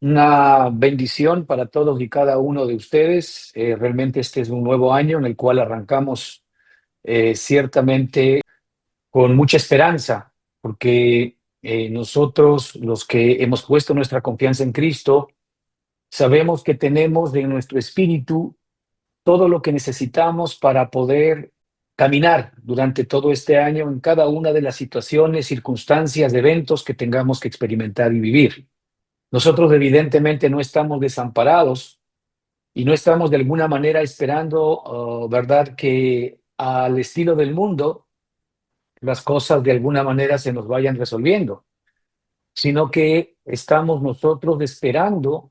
Una bendición para todos y cada uno de ustedes. Realmente este es un nuevo año en el cual arrancamos ciertamente con mucha esperanza, porque nosotros, los que hemos puesto nuestra confianza en Cristo, sabemos que tenemos en nuestro espíritu todo lo que necesitamos para poder caminar durante todo este año en cada una de las situaciones, circunstancias, eventos que tengamos que experimentar y vivir. Nosotros evidentemente no estamos desamparados y no estamos de alguna manera esperando, ¿verdad?, que al estilo del mundo las cosas de alguna manera se nos vayan resolviendo, sino que estamos nosotros esperando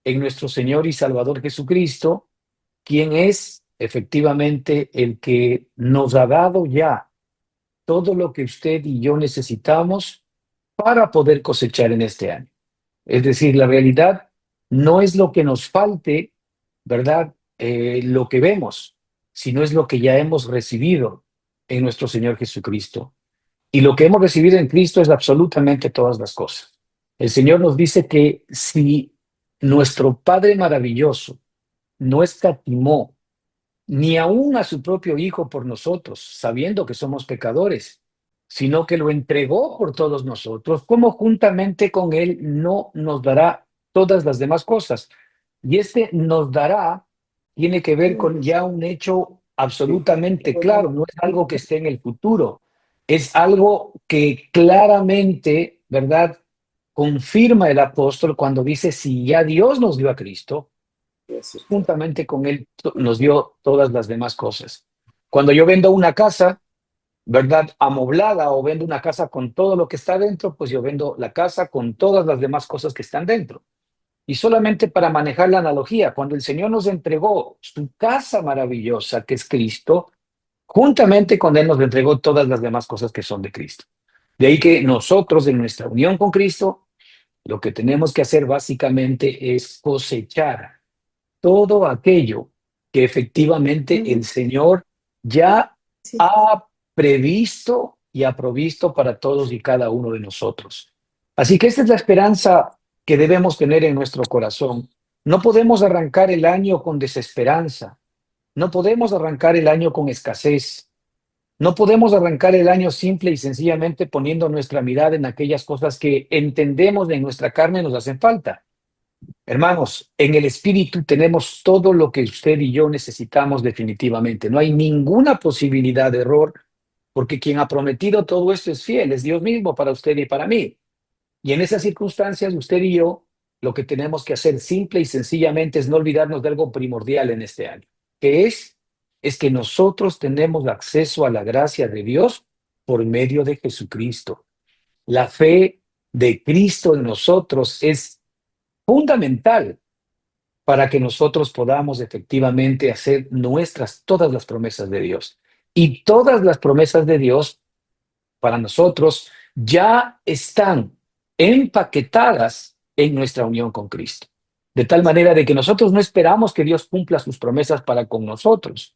en nuestro Señor y Salvador Jesucristo, quien es efectivamente el que nos ha dado ya todo lo que usted y yo necesitamos para poder cosechar en este año. Es decir, la realidad no es lo que nos falte, ¿verdad? Lo que vemos, sino es lo que ya hemos recibido en nuestro Señor Jesucristo. Y lo que hemos recibido en Cristo es absolutamente todas las cosas. El Señor nos dice que si nuestro Padre maravilloso no escatimó ni aún a su propio Hijo por nosotros, sabiendo que somos pecadores, sino que lo entregó por todos nosotros, ¿cómo juntamente con Él no nos dará todas las demás cosas? Y este nos dará tiene que ver con ya un hecho absolutamente claro, no es algo que esté en el futuro, es algo que claramente, ¿verdad?, confirma el apóstol cuando dice, si ya Dios nos dio a Cristo, juntamente con Él nos dio todas las demás cosas. Cuando yo vendo una casa, ¿verdad?, amoblada, o vendo una casa con todo lo que está dentro, pues yo vendo la casa con todas las demás cosas que están dentro. Y solamente para manejar la analogía, cuando el Señor nos entregó su casa maravillosa, que es Cristo, juntamente con Él nos entregó todas las demás cosas que son de Cristo. De ahí que nosotros, en nuestra unión con Cristo, lo que tenemos que hacer básicamente es cosechar todo aquello que efectivamente el Señor ya ha previsto y ha provisto para todos y cada uno de nosotros. Así que esta es la esperanza que debemos tener en nuestro corazón. No podemos arrancar el año con desesperanza, no podemos arrancar el año con escasez, no podemos arrancar el año simple y sencillamente poniendo nuestra mirada en aquellas cosas que entendemos de nuestra carne nos hacen falta. Hermanos, en el Espíritu tenemos todo lo que usted y yo necesitamos definitivamente. No hay ninguna posibilidad de error, porque quien ha prometido todo esto es fiel, es Dios mismo para usted y para mí. Y en esas circunstancias, usted y yo, lo que tenemos que hacer simple y sencillamente es no olvidarnos de algo primordial en este año, que es que nosotros tenemos acceso a la gracia de Dios por medio de Jesucristo. La fe de Cristo en nosotros es fundamental para que nosotros podamos efectivamente hacer nuestras todas las promesas de Dios. Y todas las promesas de Dios para nosotros ya están empaquetadas en nuestra unión con Cristo. De tal manera de que nosotros no esperamos que Dios cumpla sus promesas para con nosotros.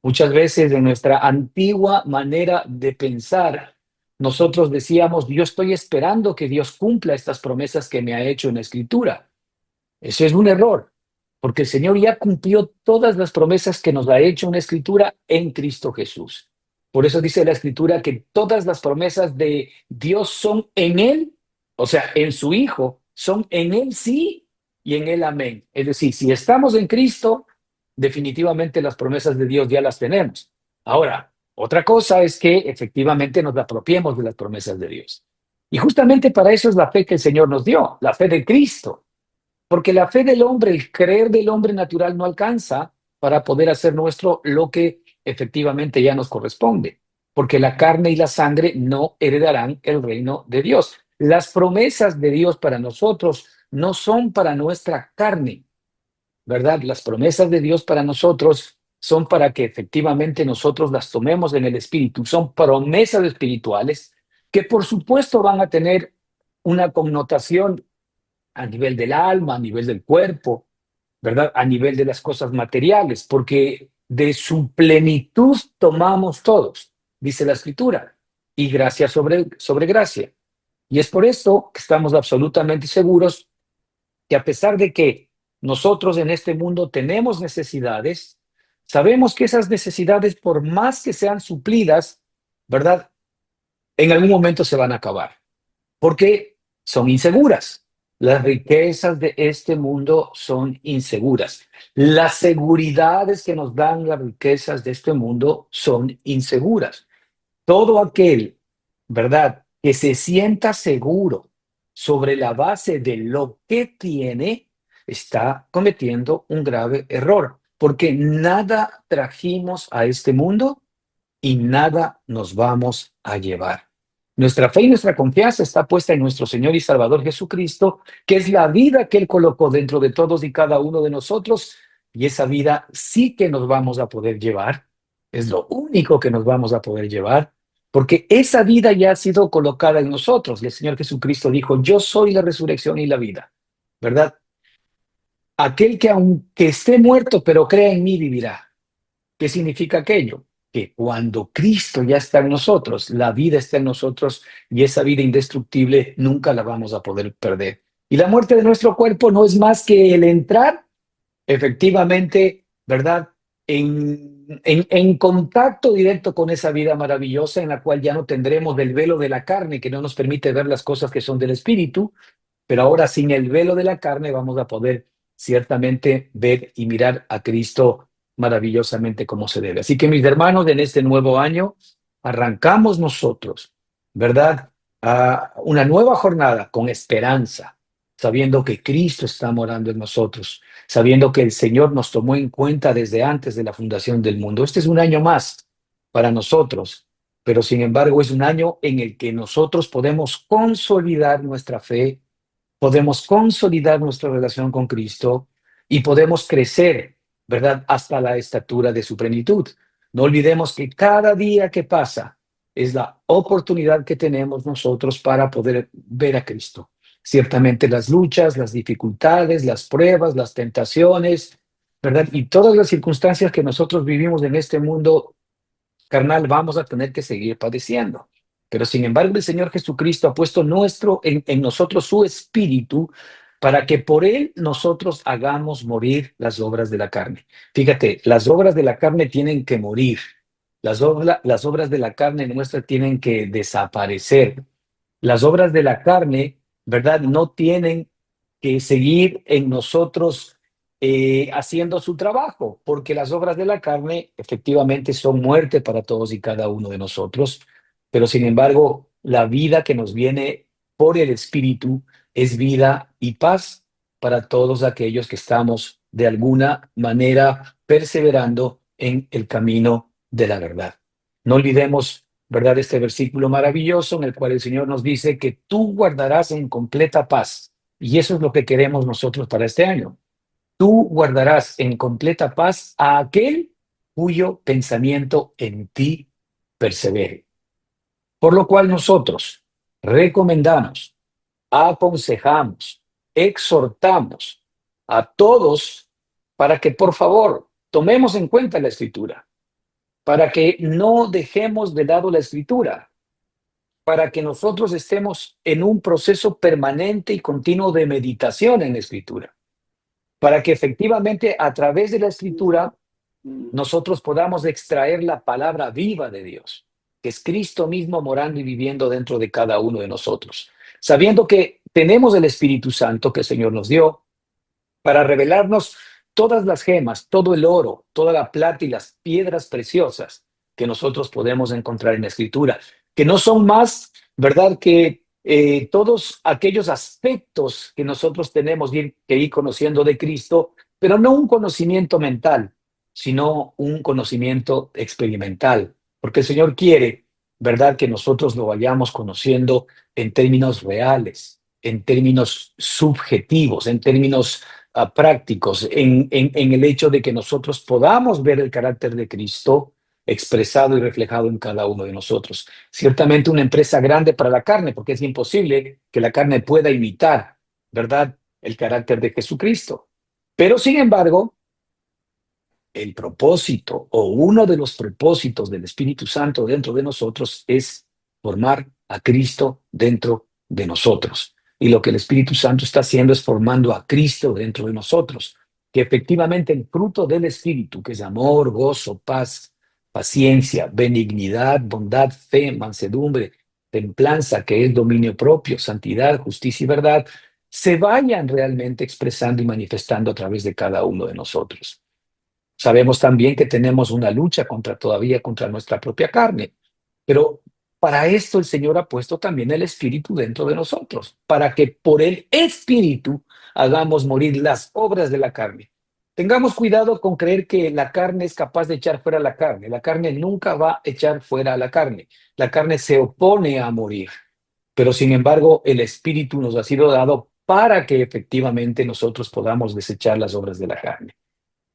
Muchas veces en nuestra antigua manera de pensar, nosotros decíamos, yo estoy esperando que Dios cumpla estas promesas que me ha hecho en la Escritura. Eso es un error, porque el Señor ya cumplió todas las promesas que nos ha hecho una Escritura en Cristo Jesús. Por eso dice la Escritura que todas las promesas de Dios son en Él, o sea, en su Hijo, son en Él sí y en Él amén. Es decir, si estamos en Cristo, definitivamente las promesas de Dios ya las tenemos. Ahora, otra cosa es que efectivamente nos apropiemos de las promesas de Dios. Y justamente para eso es la fe que el Señor nos dio, la fe de Cristo. Porque la fe del hombre, el creer del hombre natural no alcanza para poder hacer nuestro lo que efectivamente ya nos corresponde. Porque la carne y la sangre no heredarán el reino de Dios. Las promesas de Dios para nosotros no son para nuestra carne, ¿verdad? Las promesas de Dios para nosotros son para que efectivamente nosotros las tomemos en el Espíritu. Son promesas espirituales que por supuesto van a tener una connotación a nivel del alma, a nivel del cuerpo, ¿verdad? A nivel de las cosas materiales, porque de su plenitud tomamos todos, dice la Escritura, y gracia sobre gracia. Y es por esto que estamos absolutamente seguros que a pesar de que nosotros en este mundo tenemos necesidades, sabemos que esas necesidades, por más que sean suplidas, ¿verdad? En algún momento se van a acabar, porque son inseguras. Las riquezas de este mundo son inseguras. Las seguridades que nos dan las riquezas de este mundo son inseguras. Todo aquel, ¿verdad?, que se sienta seguro sobre la base de lo que tiene, está cometiendo un grave error, porque nada trajimos a este mundo y nada nos vamos a llevar. Nuestra fe y nuestra confianza está puesta en nuestro Señor y Salvador Jesucristo, que es la vida que Él colocó dentro de todos y cada uno de nosotros, y esa vida sí que nos vamos a poder llevar, es lo único que nos vamos a poder llevar, porque esa vida ya ha sido colocada en nosotros. Y el Señor Jesucristo dijo: yo soy la resurrección y la vida, ¿verdad? Aquel que aunque esté muerto, pero crea en mí, vivirá. ¿Qué significa aquello? Que cuando Cristo ya está en nosotros, la vida está en nosotros, y esa vida indestructible nunca la vamos a poder perder. Y la muerte de nuestro cuerpo no es más que el entrar, efectivamente, ¿verdad?, en contacto directo con esa vida maravillosa, en la cual ya no tendremos del velo de la carne que no nos permite ver las cosas que son del Espíritu, pero ahora sin el velo de la carne vamos a poder ciertamente ver y mirar a Cristo maravillosamente como se debe. Así que, mis hermanos, en este nuevo año arrancamos nosotros, ¿verdad?, a una nueva jornada con esperanza, sabiendo que Cristo está morando en nosotros, sabiendo que el Señor nos tomó en cuenta desde antes de la fundación del mundo. Este es un año más para nosotros, pero sin embargo es un año en el que nosotros podemos consolidar nuestra fe, podemos consolidar nuestra relación con Cristo y podemos crecer, ¿verdad?, hasta la estatura de su plenitud. No olvidemos que cada día que pasa es la oportunidad que tenemos nosotros para poder ver a Cristo. Ciertamente las luchas, las dificultades, las pruebas, las tentaciones, ¿verdad?, y todas las circunstancias que nosotros vivimos en este mundo carnal, vamos a tener que seguir padeciendo. Pero sin embargo, el Señor Jesucristo ha puesto en nosotros su espíritu para que por él nosotros hagamos morir las obras de la carne. Fíjate, las obras de la carne tienen que morir. Las obras de la carne nuestra tienen que desaparecer. Las obras de la carne, ¿verdad?, no tienen que seguir en nosotros haciendo su trabajo, porque las obras de la carne efectivamente son muerte para todos y cada uno de nosotros, pero sin embargo, la vida que nos viene por el Espíritu es vida y paz para todos aquellos que estamos de alguna manera perseverando en el camino de la verdad. No olvidemos, ¿verdad?, este versículo maravilloso en el cual el Señor nos dice que tú guardarás en completa paz. Y eso es lo que queremos nosotros para este año. Tú guardarás en completa paz a aquel cuyo pensamiento en ti persevere. Por lo cual nosotros recomendamos, aconsejamos, exhortamos a todos para que por favor tomemos en cuenta la Escritura, para que no dejemos de lado la Escritura, para que nosotros estemos en un proceso permanente y continuo de meditación en la Escritura, para que efectivamente a través de la Escritura nosotros podamos extraer la palabra viva de Dios, que es Cristo mismo morando y viviendo dentro de cada uno de nosotros, sabiendo que tenemos el Espíritu Santo que el Señor nos dio para revelarnos todas las gemas, todo el oro, toda la plata y las piedras preciosas que nosotros podemos encontrar en la Escritura, que no son más, ¿verdad?, que todos aquellos aspectos que nosotros tenemos que ir conociendo de Cristo, pero no un conocimiento mental, sino un conocimiento experimental, porque el Señor quiere, ¿verdad?, que nosotros lo vayamos conociendo en términos reales, en términos subjetivos, en términos prácticos, en el hecho de que nosotros podamos ver el carácter de Cristo expresado y reflejado en cada uno de nosotros. Ciertamente una empresa grande para la carne, porque es imposible que la carne pueda imitar, ¿verdad?, el carácter de Jesucristo. Pero sin embargo, el propósito o uno de los propósitos del Espíritu Santo dentro de nosotros es formar a Cristo dentro de nosotros. y lo que el Espíritu Santo está haciendo es formando a Cristo dentro de nosotros, que efectivamente el fruto del Espíritu, que es amor, gozo, paz, paciencia, benignidad, bondad, fe, mansedumbre, templanza, que es dominio propio, santidad, justicia y verdad, se vayan realmente expresando y manifestando a través de cada uno de nosotros. Sabemos también que tenemos una lucha todavía contra nuestra propia carne, pero para esto el Señor ha puesto también el Espíritu dentro de nosotros, para que por el Espíritu hagamos morir las obras de la carne. Tengamos cuidado con creer que la carne es capaz de echar fuera la carne. La carne nunca va a echar fuera a la carne. La carne se opone a morir, pero sin embargo el Espíritu nos ha sido dado para que efectivamente nosotros podamos desechar las obras de la carne.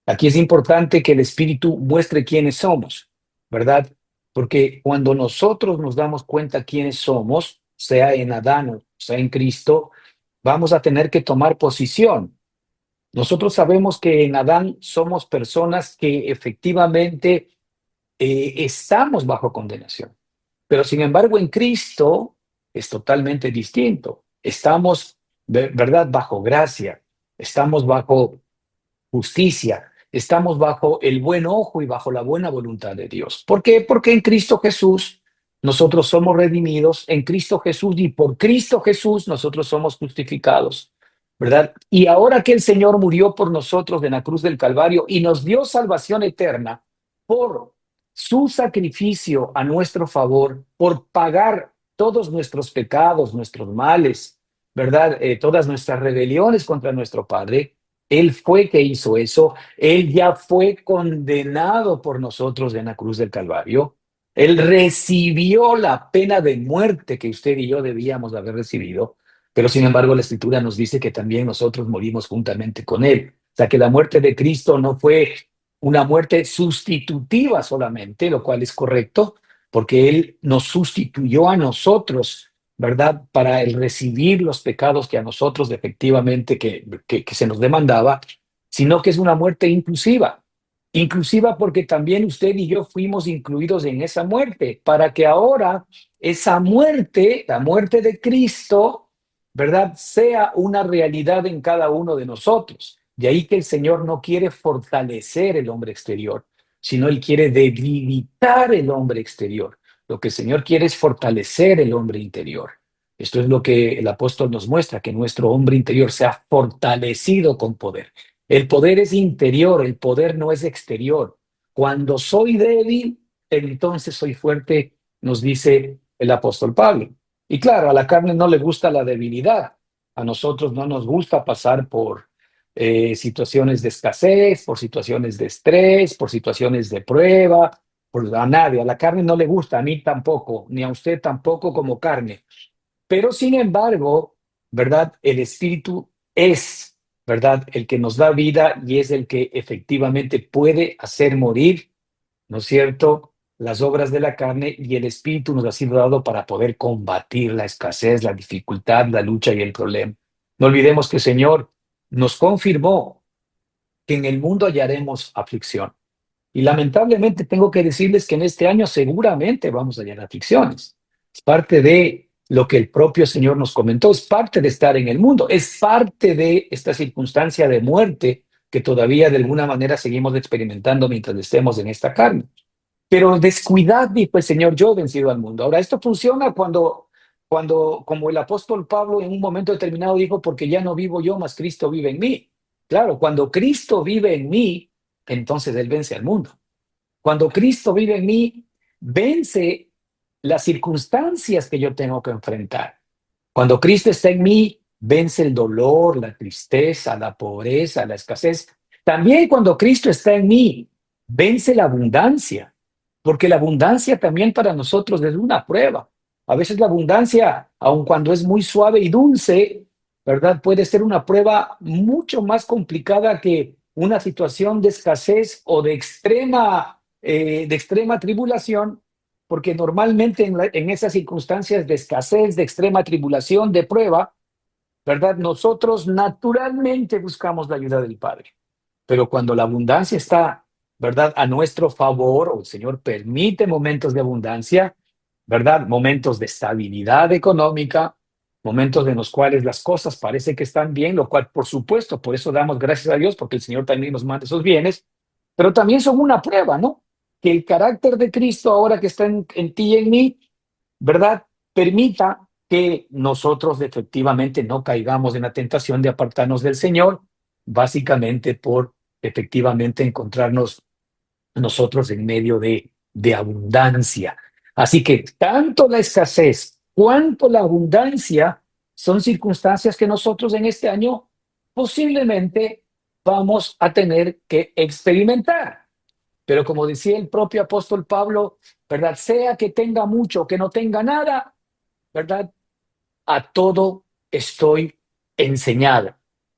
Aquí es importante que el Espíritu muestre quiénes somos, ¿verdad? Porque cuando nosotros nos damos cuenta quiénes somos, sea en Adán o sea en Cristo, vamos a tener que tomar posición. Nosotros sabemos que en Adán somos personas que efectivamente estamos bajo condenación, pero sin embargo en Cristo es totalmente distinto. Estamos, ¿verdad?, bajo gracia, estamos bajo justicia. Estamos bajo el buen ojo y bajo la buena voluntad de Dios. ¿Por qué? Porque en Cristo Jesús nosotros somos redimidos, en Cristo Jesús y por Cristo Jesús nosotros somos justificados, ¿verdad? Y ahora que el Señor murió por nosotros en la cruz del Calvario y nos dio salvación eterna por su sacrificio a nuestro favor, por pagar todos nuestros pecados, nuestros males, ¿verdad? Todas nuestras rebeliones contra nuestro Padre. Él fue que hizo eso. Él ya fue condenado por nosotros en la cruz del Calvario. Él recibió la pena de muerte que usted y yo debíamos haber recibido, pero sin embargo la Escritura nos dice que también nosotros morimos juntamente con Él. O sea que la muerte de Cristo no fue una muerte sustitutiva solamente, lo cual es correcto, porque Él nos sustituyó a nosotros, ¿verdad? Para el recibir los pecados que a nosotros efectivamente que se nos demandaba, sino que es una muerte inclusiva. Inclusiva porque también usted y yo fuimos incluidos en esa muerte, para que ahora esa muerte, la muerte de Cristo, ¿verdad?, sea una realidad en cada uno de nosotros. De ahí que el Señor no quiere fortalecer el hombre exterior, sino Él quiere debilitar el hombre exterior. Lo que el Señor quiere es fortalecer el hombre interior. Esto es lo que el apóstol nos muestra, que nuestro hombre interior se ha fortalecido con poder. El poder es interior, el poder no es exterior. Cuando soy débil, entonces soy fuerte, nos dice el apóstol Pablo. Y claro, a la carne no le gusta la debilidad. A nosotros no nos gusta pasar por situaciones de escasez, por situaciones de estrés, por situaciones de prueba. A nadie, a la carne no le gusta, a mí tampoco, ni a usted tampoco como carne. Pero sin embargo, ¿verdad? El Espíritu es, ¿verdad?, el que nos da vida y es el que efectivamente puede hacer morir, ¿no es cierto?, las obras de la carne, y el Espíritu nos ha sido dado para poder combatir la escasez, la dificultad, la lucha y el problema. No olvidemos que el Señor nos confirmó que en el mundo hallaremos aflicción. Y lamentablemente tengo que decirles que en este año seguramente vamos a hallar aflicciones. Es parte de lo que el propio Señor nos comentó, es parte de estar en el mundo, es parte de esta circunstancia de muerte que todavía de alguna manera seguimos experimentando mientras estemos en esta carne. Pero descuidad, dijo el Señor, yo he vencido al mundo. Ahora, esto funciona como el apóstol Pablo en un momento determinado dijo, porque ya no vivo yo, mas Cristo vive en mí. Claro, cuando Cristo vive en mí, entonces Él vence al mundo. Cuando Cristo vive en mí, vence las circunstancias que yo tengo que enfrentar. Cuando Cristo está en mí, vence el dolor, la tristeza, la pobreza, la escasez. También cuando Cristo está en mí, vence la abundancia, porque la abundancia también para nosotros es una prueba. A veces la abundancia, aun cuando es muy suave y dulce, ¿verdad?, puede ser una prueba mucho más complicada que una situación de escasez o de extrema tribulación, porque normalmente en esas circunstancias de escasez, de extrema tribulación, de prueba, ¿verdad?, nosotros naturalmente buscamos la ayuda del Padre. Pero cuando la abundancia está, ¿verdad?, a nuestro favor, o el Señor permite momentos de abundancia, ¿verdad?, momentos de estabilidad económica, momentos en los cuales las cosas parece que están bien, lo cual, por supuesto, por eso damos gracias a Dios, porque el Señor también nos manda esos bienes, pero también son una prueba, ¿no? Que el carácter de Cristo, ahora que está en ti y en mí, ¿verdad? Permita que nosotros efectivamente no caigamos en la tentación de apartarnos del Señor, básicamente por efectivamente encontrarnos nosotros en medio de abundancia. Así que tanto la escasez cuanto la abundancia son circunstancias que nosotros en este año posiblemente vamos a tener que experimentar. Pero como decía el propio apóstol Pablo, ¿verdad? Sea que tenga mucho o que no tenga nada, ¿verdad? A todo estoy enseñado.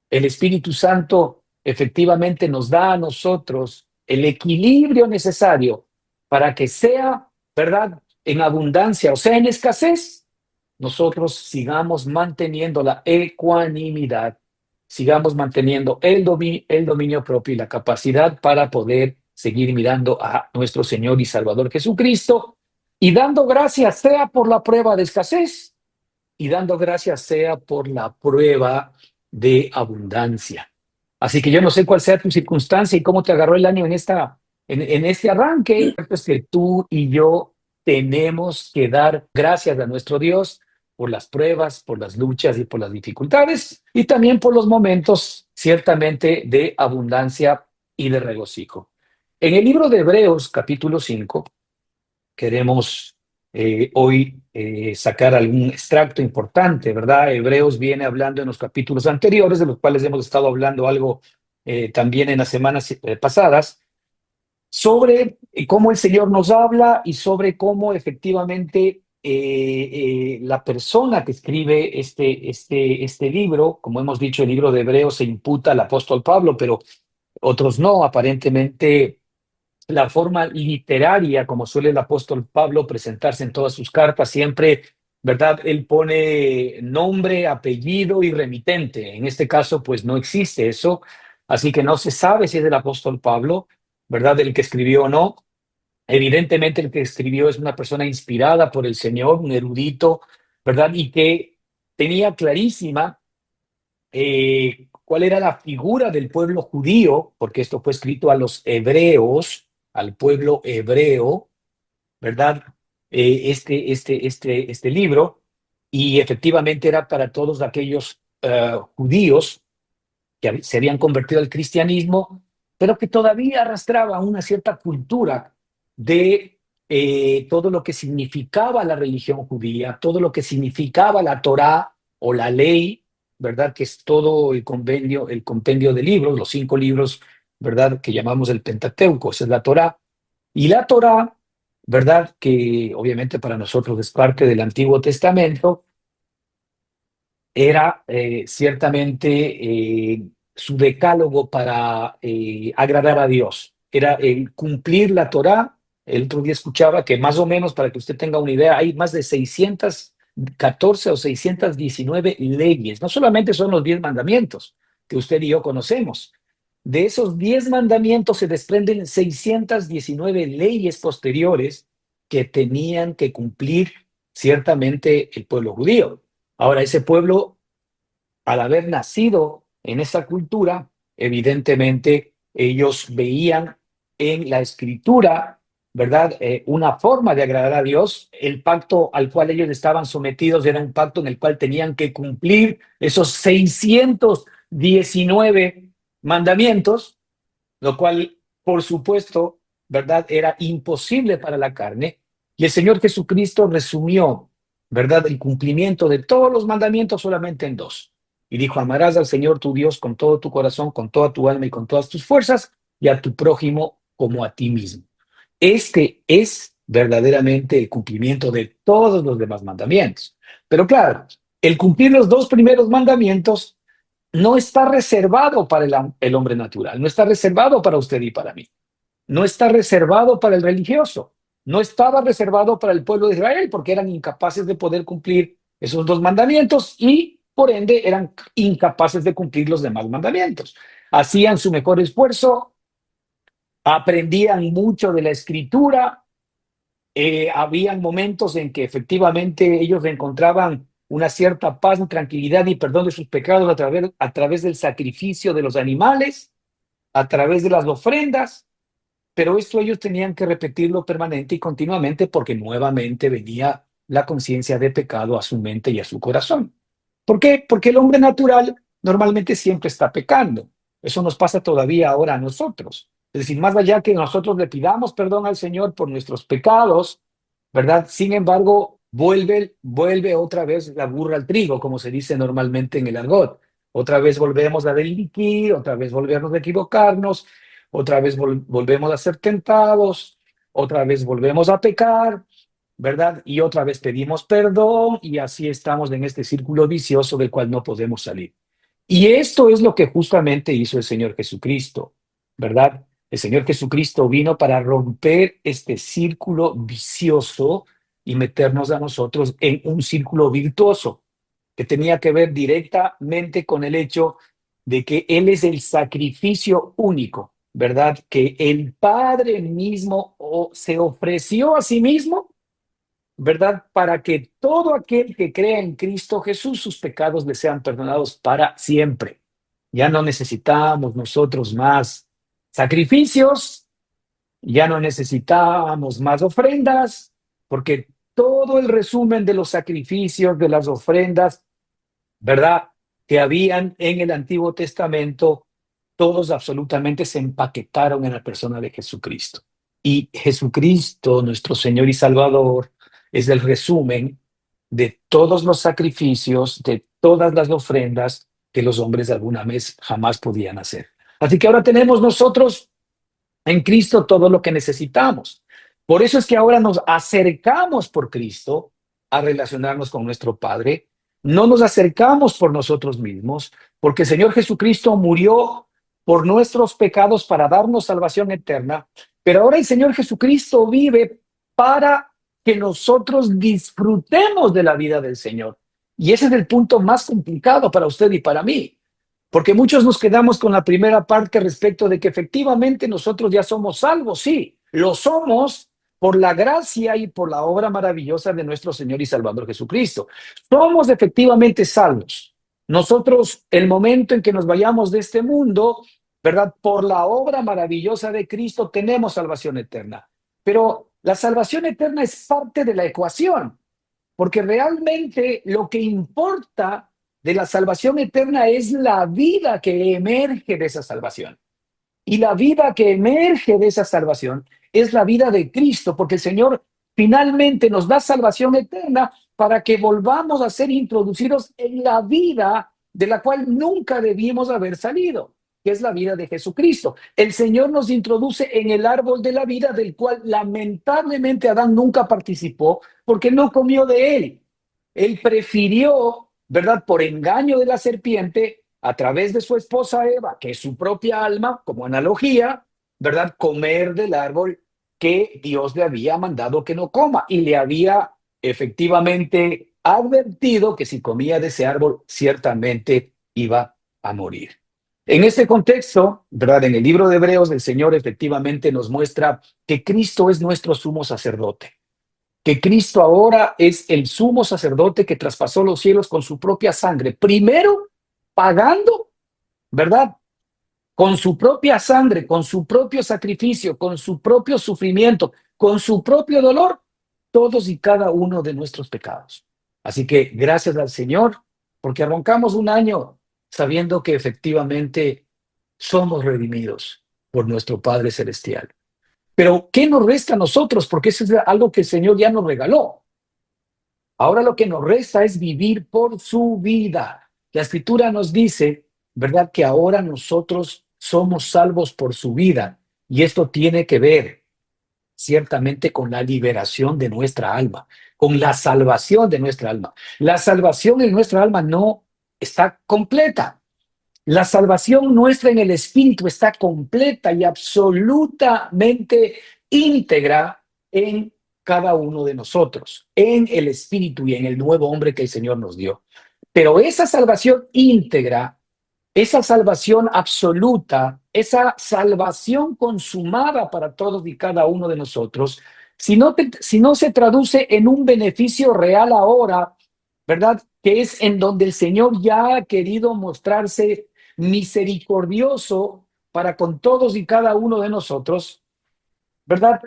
El Espíritu Santo efectivamente nos da a nosotros el equilibrio necesario para que sea, ¿verdad?, en abundancia o sea en escasez, nosotros sigamos manteniendo la ecuanimidad, sigamos manteniendo el dominio propio y la capacidad para poder seguir mirando a nuestro Señor y Salvador Jesucristo y dando gracias, sea por la prueba de escasez, y dando gracias sea por la prueba de abundancia. Así que yo no sé cuál sea tu circunstancia y cómo te agarró el año en este arranque, pues que tú y yo tenemos que dar gracias a nuestro Dios por las pruebas, por las luchas y por las dificultades, y también por los momentos ciertamente de abundancia y de regocijo. En el libro de Hebreos, capítulo 5, queremos hoy sacar algún extracto importante, ¿verdad? Hebreos viene hablando en los capítulos anteriores, de los cuales hemos estado hablando algo también en las semanas pasadas, sobre cómo el Señor nos habla y sobre cómo efectivamente la persona que escribe este libro, como hemos dicho, el libro de Hebreos se imputa al apóstol Pablo, pero otros no, aparentemente la forma literaria, como suele el apóstol Pablo presentarse en todas sus cartas, siempre, ¿verdad? Él pone nombre, apellido y remitente. En este caso, pues no existe eso, así que no se sabe si es el apóstol Pablo, ¿verdad? El que escribió o no. Evidentemente el que escribió es una persona inspirada por el Señor, un erudito, ¿verdad? Y que tenía clarísima cuál era la figura del pueblo judío, porque esto fue escrito a los hebreos, al pueblo hebreo, ¿verdad? Este libro, y efectivamente era para todos aquellos judíos que se habían convertido al cristianismo, pero que todavía arrastraba una cierta cultura de todo lo que significaba la religión judía, todo lo que significaba la Torá o la ley, ¿verdad? Que es todo el compendio de libros, los 5 libros, ¿verdad? Que llamamos el Pentateuco, esa es la Torá. Y la Torá, ¿verdad? Que obviamente para nosotros es parte del Antiguo Testamento, era ciertamente su decálogo para agradar a Dios. Era el cumplir la Torá. El otro día escuchaba que más o menos, para que usted tenga una idea, hay más de 614 o 619 leyes. No solamente son los 10 mandamientos que usted y yo conocemos. De esos 10 mandamientos se desprenden 619 leyes posteriores que tenían que cumplir ciertamente el pueblo judío. Ahora, ese pueblo, al haber nacido en esa cultura, evidentemente ellos veían en la escritura, ¿verdad? Una forma de agradar a Dios. El pacto al cual ellos estaban sometidos era un pacto en el cual tenían que cumplir esos 619 mandamientos, lo cual, por supuesto, ¿verdad? Era imposible para la carne. Y el Señor Jesucristo resumió, ¿verdad?, el cumplimiento de todos los mandamientos solamente en 2. Y dijo: amarás al Señor tu Dios con todo tu corazón, con toda tu alma y con todas tus fuerzas, y a tu prójimo como a ti mismo. Este es verdaderamente el cumplimiento de todos los demás mandamientos. Pero claro, el cumplir los 2 primeros mandamientos no está reservado para el hombre natural, no está reservado para usted y para mí, no está reservado para el religioso, no estaba reservado para el pueblo de Israel, porque eran incapaces de poder cumplir esos 2 mandamientos y por ende eran incapaces de cumplir los demás mandamientos. Hacían su mejor esfuerzo, aprendían mucho de la escritura, habían momentos en que efectivamente ellos encontraban una cierta paz y tranquilidad y perdón de sus pecados a través del sacrificio de los animales, a través de las ofrendas, pero esto ellos tenían que repetirlo permanente y continuamente porque nuevamente venía la conciencia de pecado a su mente y a su corazón. ¿Por qué? Porque el hombre natural normalmente siempre está pecando. Eso nos pasa todavía ahora a nosotros. Es decir, más allá que nosotros le pidamos perdón al Señor por nuestros pecados, ¿verdad? Sin embargo, vuelve otra vez la burra al trigo, como se dice normalmente en el argot. Otra vez volvemos a delinquir, otra vez volvemos a equivocarnos, otra vez volvemos a ser tentados, otra vez volvemos a pecar, ¿verdad? Y otra vez pedimos perdón y así estamos en este círculo vicioso del cual no podemos salir. Y esto es lo que justamente hizo el Señor Jesucristo, ¿verdad? El Señor Jesucristo vino para romper este círculo vicioso y meternos a nosotros en un círculo virtuoso que tenía que ver directamente con el hecho de que Él es el sacrificio único, ¿verdad? Que el Padre mismo se ofreció a sí mismo, ¿verdad? Para que todo aquel que crea en Cristo Jesús, sus pecados le sean perdonados para siempre. Ya no necesitamos nosotros más sacrificios, ya no necesitamos más ofrendas, porque todo el resumen de los sacrificios, de las ofrendas, ¿verdad? Que habían en el Antiguo Testamento, todos absolutamente se empaquetaron en la persona de Jesucristo. Y Jesucristo, nuestro Señor y Salvador, es el resumen de todos los sacrificios, de todas las ofrendas que los hombres alguna vez jamás podían hacer. Así que ahora tenemos nosotros en Cristo todo lo que necesitamos. Por eso es que ahora nos acercamos por Cristo a relacionarnos con nuestro Padre. No nos acercamos por nosotros mismos, porque el Señor Jesucristo murió por nuestros pecados para darnos salvación eterna, pero ahora el Señor Jesucristo vive para que nosotros disfrutemos de la vida del Señor. Y ese es el punto más complicado para usted y para mí. Porque muchos nos quedamos con la primera parte respecto de que efectivamente nosotros ya somos salvos. Sí, lo somos por la gracia y por la obra maravillosa de nuestro Señor y Salvador Jesucristo. Somos efectivamente salvos. Nosotros, el momento en que nos vayamos de este mundo, ¿verdad? Por la obra maravillosa de Cristo tenemos salvación eterna. Pero la salvación eterna es parte de la ecuación, porque realmente lo que importa de la salvación eterna es la vida que emerge de esa salvación. Y la vida que emerge de esa salvación es la vida de Cristo, porque el Señor finalmente nos da salvación eterna para que volvamos a ser introducidos en la vida de la cual nunca debimos haber salido, que es la vida de Jesucristo. El Señor nos introduce en el árbol de la vida del cual lamentablemente Adán nunca participó porque no comió de él. Él prefirió, ¿verdad? Por engaño de la serpiente, a través de su esposa Eva, que es su propia alma, como analogía, ¿verdad? Comer del árbol que Dios le había mandado que no coma y le había efectivamente advertido que si comía de ese árbol ciertamente iba a morir. En este contexto, ¿verdad? En el libro de Hebreos, el Señor efectivamente nos muestra que Cristo es nuestro sumo sacerdote, que Cristo ahora es el sumo sacerdote que traspasó los cielos con su propia sangre, primero pagando, ¿verdad? Con su propia sangre, con su propio sacrificio, con su propio sufrimiento, con su propio dolor, todos y cada uno de nuestros pecados. Así que gracias al Señor, porque arrancamos un año sabiendo que efectivamente somos redimidos por nuestro Padre Celestial. Pero, ¿qué nos resta a nosotros? Porque eso es algo que el Señor ya nos regaló. Ahora lo que nos resta es vivir por su vida. La Escritura nos dice, ¿verdad?, que ahora nosotros somos salvos por su vida. Y esto tiene que ver ciertamente con la liberación de nuestra alma, con la salvación de nuestra alma. La salvación en nuestra alma no está completa. La salvación nuestra en el Espíritu está completa y absolutamente íntegra en cada uno de nosotros, en el Espíritu y en el nuevo hombre que el Señor nos dio. Pero esa salvación íntegra, esa salvación absoluta, esa salvación consumada para todos y cada uno de nosotros, si no se traduce en un beneficio real ahora, ¿verdad? que es en donde el Señor ya ha querido mostrarse misericordioso para con todos y cada uno de nosotros, ¿verdad?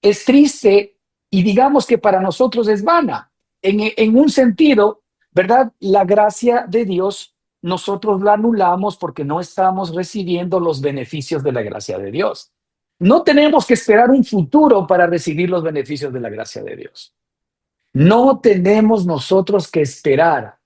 Es triste y digamos que para nosotros es vana. En un sentido, ¿verdad? La gracia de Dios nosotros la anulamos porque no estamos recibiendo los beneficios de la gracia de Dios. No tenemos que esperar un futuro para recibir los beneficios de la gracia de Dios. No tenemos nosotros que esperar,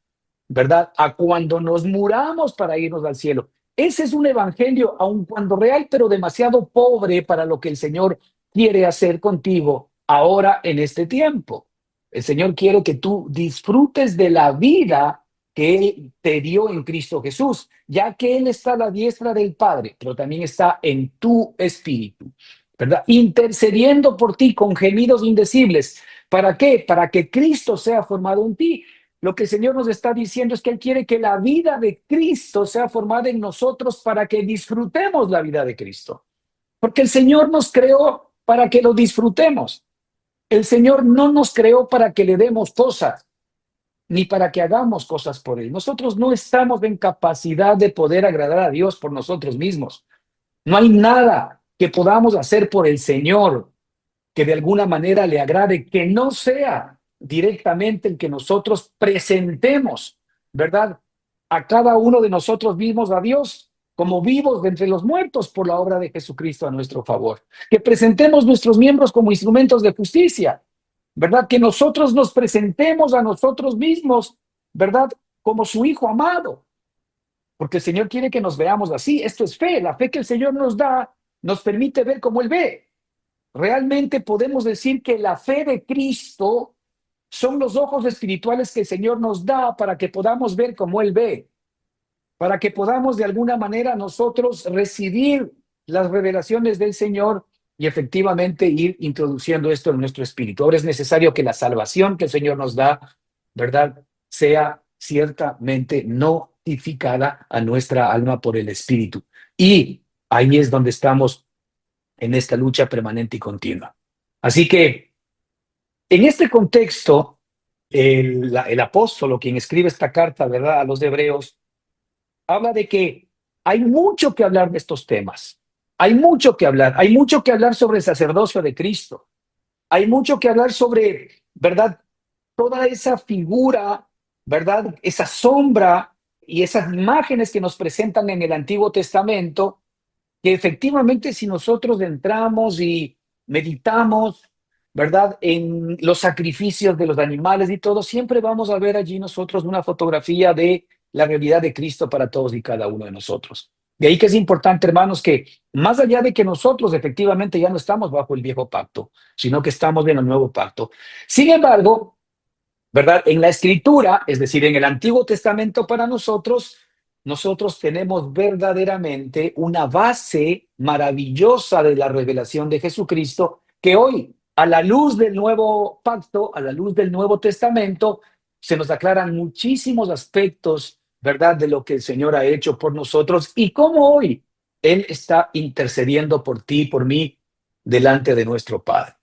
¿verdad? A cuando nos muramos para irnos al cielo. Ese es un evangelio, aun cuando real, pero demasiado pobre para lo que el Señor quiere hacer contigo ahora en este tiempo. El Señor quiere que tú disfrutes de la vida que Él te dio en Cristo Jesús, ya que Él está a la diestra del Padre, pero también está en tu espíritu, ¿verdad? Intercediendo por ti con gemidos indecibles. ¿Para qué? Para que Cristo sea formado en ti. Lo que el Señor nos está diciendo es que Él quiere que la vida de Cristo sea formada en nosotros para que disfrutemos la vida de Cristo. Porque el Señor nos creó para que lo disfrutemos. El Señor no nos creó para que le demos cosas, ni para que hagamos cosas por Él. Nosotros no estamos en capacidad de poder agradar a Dios por nosotros mismos. No hay nada que podamos hacer por el Señor que de alguna manera le agrade, que no sea directamente el que nosotros presentemos, ¿verdad? A cada uno de nosotros mismos a Dios como vivos de entre los muertos por la obra de Jesucristo a nuestro favor. Que presentemos nuestros miembros como instrumentos de justicia, ¿verdad? Que nosotros nos presentemos a nosotros mismos, ¿verdad? Como su Hijo amado, porque el Señor quiere que nos veamos así. Esto es fe. La fe que el Señor nos da nos permite ver como Él ve. Realmente podemos decir que la fe de Cristo son los ojos espirituales que el Señor nos da para que podamos ver como Él ve, para que podamos de alguna manera nosotros recibir las revelaciones del Señor y efectivamente ir introduciendo esto en nuestro espíritu. Ahora es necesario que la salvación que el Señor nos da, ¿verdad?, sea ciertamente notificada a nuestra alma por el Espíritu. Y ahí es donde estamos en esta lucha permanente y continua. Así que en este contexto, el apóstol, quien escribe esta carta, ¿verdad?, a los hebreos, habla de que hay mucho que hablar de estos temas. Hay mucho que hablar sobre el sacerdocio de Cristo. Hay mucho que hablar sobre, ¿verdad?, toda esa figura, ¿verdad?, esa sombra y esas imágenes que nos presentan en el Antiguo Testamento, que efectivamente si nosotros entramos y meditamos, ¿verdad?, en los sacrificios de los animales y todo, siempre vamos a ver allí nosotros una fotografía de la realidad de Cristo para todos y cada uno de nosotros. De ahí que es importante, hermanos, que más allá de que nosotros efectivamente ya no estamos bajo el viejo pacto, sino que estamos en el nuevo pacto. Sin embargo, ¿verdad? En la Escritura, es decir, en el Antiguo Testamento para nosotros, nosotros tenemos verdaderamente una base maravillosa de la revelación de Jesucristo que hoy, a la luz del nuevo pacto, a la luz del Nuevo Testamento, se nos aclaran muchísimos aspectos, ¿verdad?, de lo que el Señor ha hecho por nosotros y cómo hoy Él está intercediendo por ti, por mí, delante de nuestro Padre.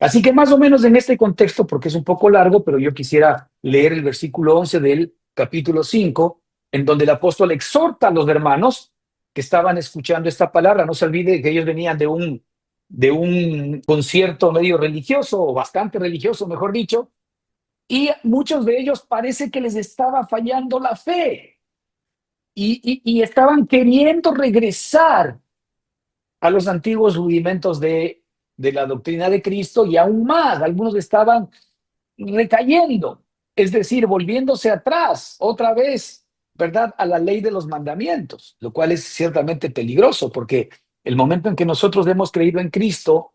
Así que más o menos en este contexto, porque es un poco largo, pero yo quisiera leer el versículo 11 del capítulo 5, en donde el apóstol exhorta a los hermanos que estaban escuchando esta palabra. No se olvide que ellos venían de un concierto medio religioso, o bastante religioso, mejor dicho, y muchos de ellos parece que les estaba fallando la fe y estaban queriendo regresar a los antiguos rudimentos de la doctrina de Cristo y aún más, algunos estaban recayendo, es decir, volviéndose atrás otra vez, ¿verdad?, a la ley de los mandamientos, lo cual es ciertamente peligroso porque el momento en que nosotros hemos creído en Cristo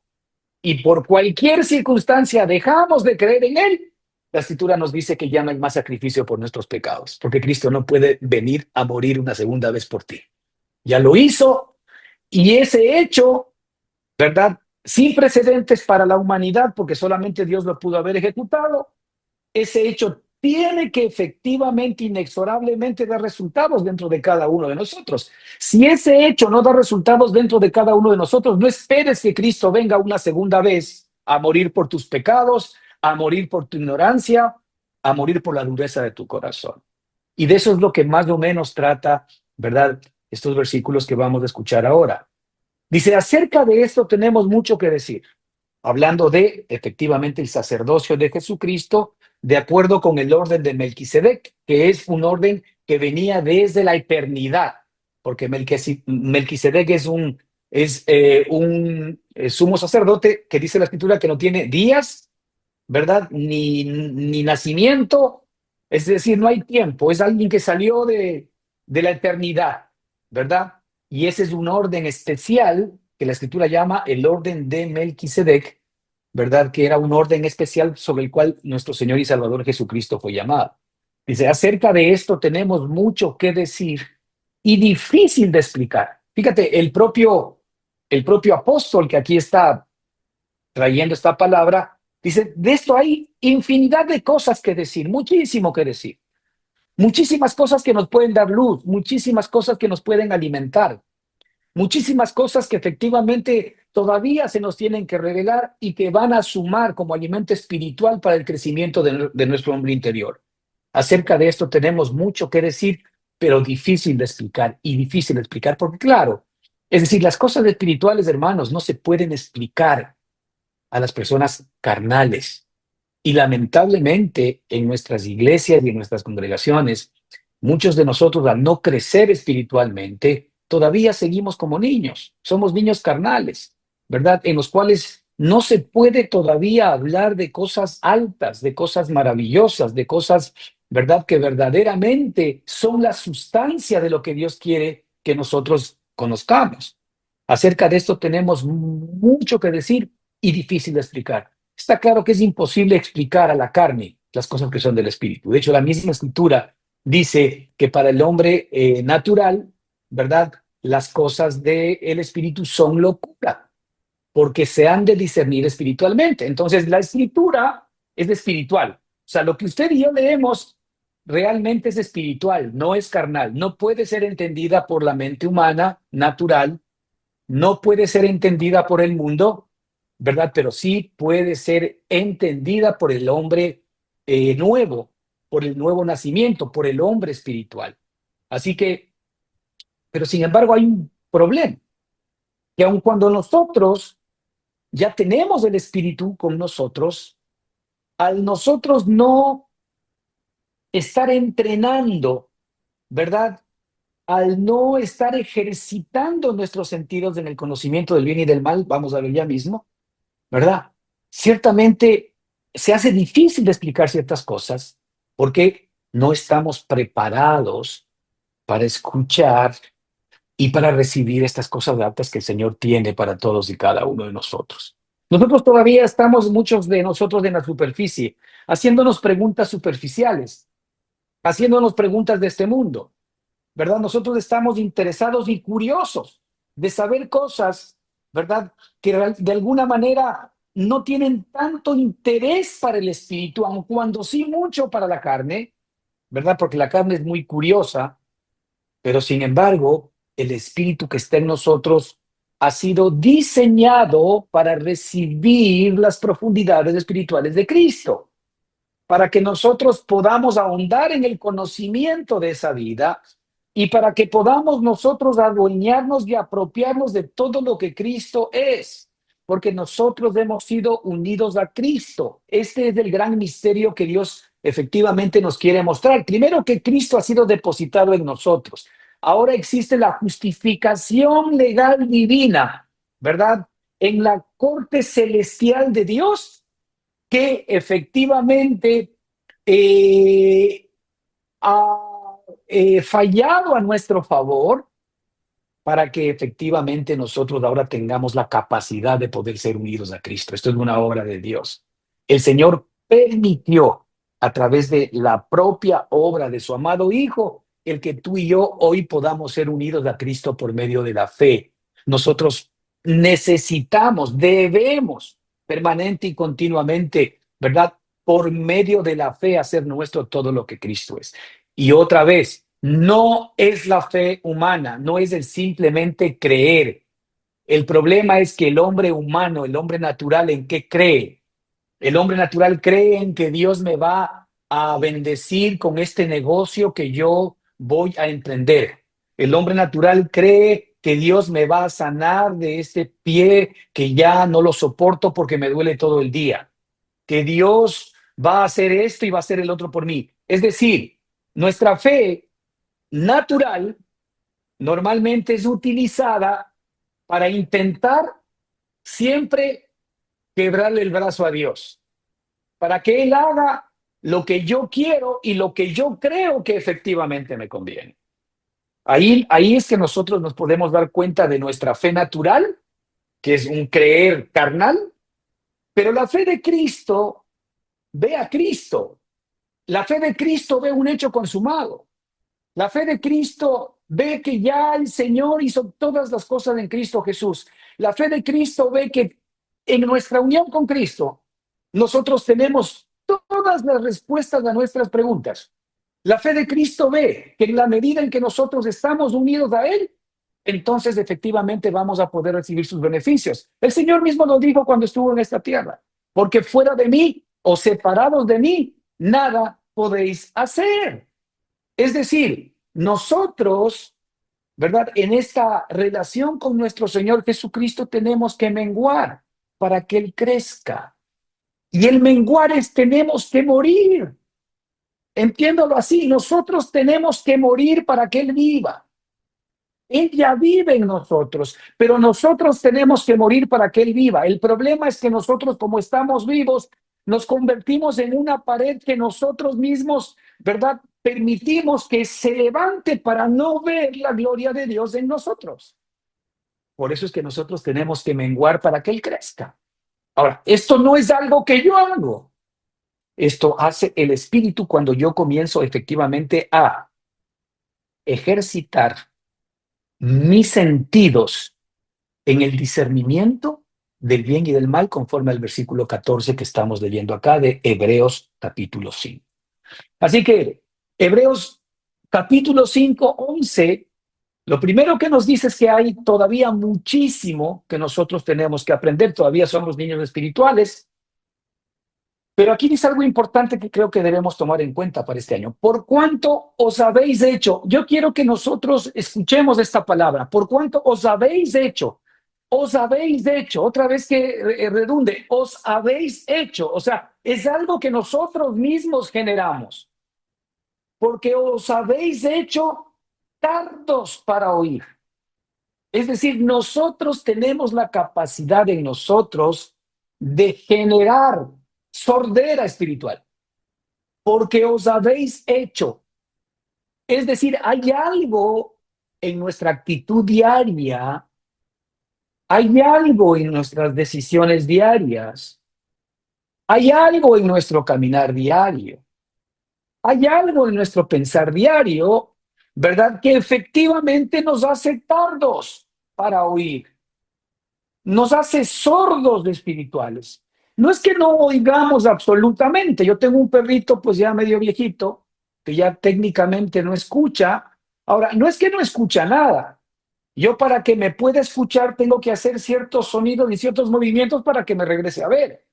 y por cualquier circunstancia dejamos de creer en Él, la Escritura nos dice que ya no hay más sacrificio por nuestros pecados, porque Cristo no puede venir a morir una segunda vez por ti. Ya lo hizo y ese hecho, ¿verdad?, sin precedentes para la humanidad, porque solamente Dios lo pudo haber ejecutado, ese hecho tiene que efectivamente, inexorablemente dar resultados dentro de cada uno de nosotros. Si ese hecho no da resultados dentro de cada uno de nosotros, no esperes que Cristo venga una segunda vez a morir por tus pecados, a morir por tu ignorancia, a morir por la dureza de tu corazón. Y de eso es lo que más o menos trata, ¿verdad? Estos versículos que vamos a escuchar ahora. Dice, acerca de esto tenemos mucho que decir, hablando de efectivamente el sacerdocio de Jesucristo, de acuerdo con el orden de Melquisedec, que es un orden que venía desde la eternidad, porque Melquisedec es un sumo sacerdote que dice la escritura que no tiene días, ¿verdad? Ni nacimiento, es decir, no hay tiempo, es alguien que salió de la eternidad, ¿verdad? Y ese es un orden especial que la escritura llama el orden de Melquisedec, ¿verdad? Que era un orden especial sobre el cual nuestro Señor y Salvador Jesucristo fue llamado. Dice, acerca de esto tenemos mucho que decir y difícil de explicar. Fíjate, el propio apóstol que aquí está trayendo esta palabra, dice, de esto hay infinidad de cosas que decir, muchísimo que decir, muchísimas cosas que nos pueden dar luz, muchísimas cosas que nos pueden alimentar, muchísimas cosas que efectivamente todavía se nos tienen que revelar y que van a sumar como alimento espiritual para el crecimiento de nuestro hombre interior. Acerca de esto tenemos mucho que decir, pero difícil de explicar y difícil de explicar porque claro, es decir, las cosas espirituales, hermanos, no se pueden explicar a las personas carnales. Y lamentablemente en nuestras iglesias y en nuestras congregaciones, muchos de nosotros al no crecer espiritualmente, todavía seguimos como niños. Somos niños carnales, ¿verdad? En los cuales no se puede todavía hablar de cosas altas, de cosas maravillosas, de cosas, ¿verdad? Que verdaderamente son la sustancia de lo que Dios quiere que nosotros conozcamos. Acerca de esto tenemos mucho que decir y difícil de explicar. Está claro que es imposible explicar a la carne las cosas que son del espíritu. De hecho, la misma escritura dice que para el hombre natural, ¿verdad? Las cosas del espíritu son locura, porque se han de discernir espiritualmente. Entonces, la escritura es de espiritual. O sea, lo que usted y yo leemos realmente es espiritual, no es carnal. No puede ser entendida por la mente humana natural, no puede ser entendida por el mundo, ¿verdad? Pero sí puede ser entendida por el hombre nuevo, por el nuevo nacimiento, por el hombre espiritual. Así que, pero sin embargo hay un problema, que aun cuando nosotros ya tenemos el espíritu con nosotros, al nosotros no estar entrenando, ¿verdad? Al no estar ejercitando nuestros sentidos en el conocimiento del bien y del mal, vamos a ver ya mismo, ¿verdad? Ciertamente se hace difícil de explicar ciertas cosas porque no estamos preparados para escuchar y para recibir estas cosas altas que el Señor tiene para todos y cada uno de nosotros. Nosotros todavía estamos, muchos de nosotros, en la superficie, haciéndonos preguntas superficiales, haciéndonos preguntas de este mundo, ¿verdad? Nosotros estamos interesados y curiosos de saber cosas, ¿verdad? Que de alguna manera no tienen tanto interés para el espíritu, aun cuando sí mucho para la carne, ¿verdad? Porque la carne es muy curiosa, pero sin embargo, el espíritu que está en nosotros ha sido diseñado para recibir las profundidades espirituales de Cristo, para que nosotros podamos ahondar en el conocimiento de esa vida y para que podamos nosotros adueñarnos y apropiarnos de todo lo que Cristo es, porque nosotros hemos sido unidos a Cristo. Este es el gran misterio que Dios efectivamente nos quiere mostrar. Primero, que Cristo ha sido depositado en nosotros. Ahora existe la justificación legal divina, ¿verdad? En la corte celestial de Dios, que efectivamente eh, ha fallado a nuestro favor para que efectivamente nosotros ahora tengamos la capacidad de poder ser unidos a Cristo. Esto es una obra de Dios. El Señor permitió a través de la propia obra de su amado Hijo el que tú y yo hoy podamos ser unidos a Cristo por medio de la fe. Nosotros necesitamos, debemos permanente y continuamente, ¿verdad? Por medio de la fe hacer nuestro todo lo que Cristo es. Y otra vez, no es la fe humana, no es el simplemente creer. El problema es que el hombre humano, el hombre natural, ¿en qué cree? El hombre natural cree en que Dios me va a bendecir con este negocio que yo voy a emprender. El hombre natural cree que Dios me va a sanar de este pie que ya no lo soporto porque me duele todo el día, que Dios va a hacer esto y va a hacer el otro por mí. Es decir, nuestra fe natural normalmente es utilizada para intentar siempre quebrarle el brazo a Dios, para que Él haga lo que yo quiero y lo que yo creo que efectivamente me conviene. Ahí es que nosotros nos podemos dar cuenta de nuestra fe natural, que es un creer carnal, pero la fe de Cristo ve a Cristo. La fe de Cristo ve un hecho consumado. La fe de Cristo ve que ya el Señor hizo todas las cosas en Cristo Jesús. La fe de Cristo ve que en nuestra unión con Cristo, nosotros tenemos todas las respuestas a nuestras preguntas. La fe de Cristo ve que en la medida en que nosotros estamos unidos a Él, entonces efectivamente vamos a poder recibir sus beneficios. El Señor mismo lo dijo cuando estuvo en esta tierra, porque fuera de mí o separados de mí, nada podéis hacer. Es decir, nosotros, ¿verdad? En esta relación con nuestro Señor Jesucristo tenemos que menguar para que Él crezca. Y el menguar es tenemos que morir. Entiéndalo así, nosotros tenemos que morir para que Él viva. Él ya vive en nosotros, pero nosotros tenemos que morir para que Él viva. El problema es que nosotros, como estamos vivos, nos convertimos en una pared que nosotros mismos, ¿verdad? Permitimos que se levante para no ver la gloria de Dios en nosotros. Por eso es que nosotros tenemos que menguar para que Él crezca. Ahora, esto no es algo que yo hago. Esto hace el Espíritu cuando yo comienzo efectivamente a ejercitar mis sentidos en el discernimiento del bien y del mal, conforme al versículo 14 que estamos leyendo acá de Hebreos capítulo 5. Así que Hebreos capítulo 5, 11, lo primero que nos dice es que hay todavía muchísimo que nosotros tenemos que aprender, todavía somos niños espirituales, pero aquí dice algo importante que creo que debemos tomar en cuenta para este año. Por cuanto os habéis hecho, yo quiero que nosotros escuchemos esta palabra, por cuanto os habéis hecho, otra vez que redunde, os habéis hecho, o sea, es algo que nosotros mismos generamos, porque os habéis hecho tardos para oír. Es decir, nosotros tenemos la capacidad en nosotros de generar sordera espiritual, porque os habéis hecho. Es decir, hay algo en nuestra actitud diaria, hay algo en nuestras decisiones diarias, hay algo en nuestro caminar diario, hay algo en nuestro pensar diario, ¿verdad? Que efectivamente nos hace tardos para oír, nos hace sordos de espirituales. No es que no oigamos absolutamente. Yo tengo un perrito pues ya medio viejito, que ya técnicamente no escucha. Ahora, no es que no escucha nada. Yo para que me pueda escuchar tengo que hacer ciertos sonidos y ciertos movimientos para que me regrese a ver.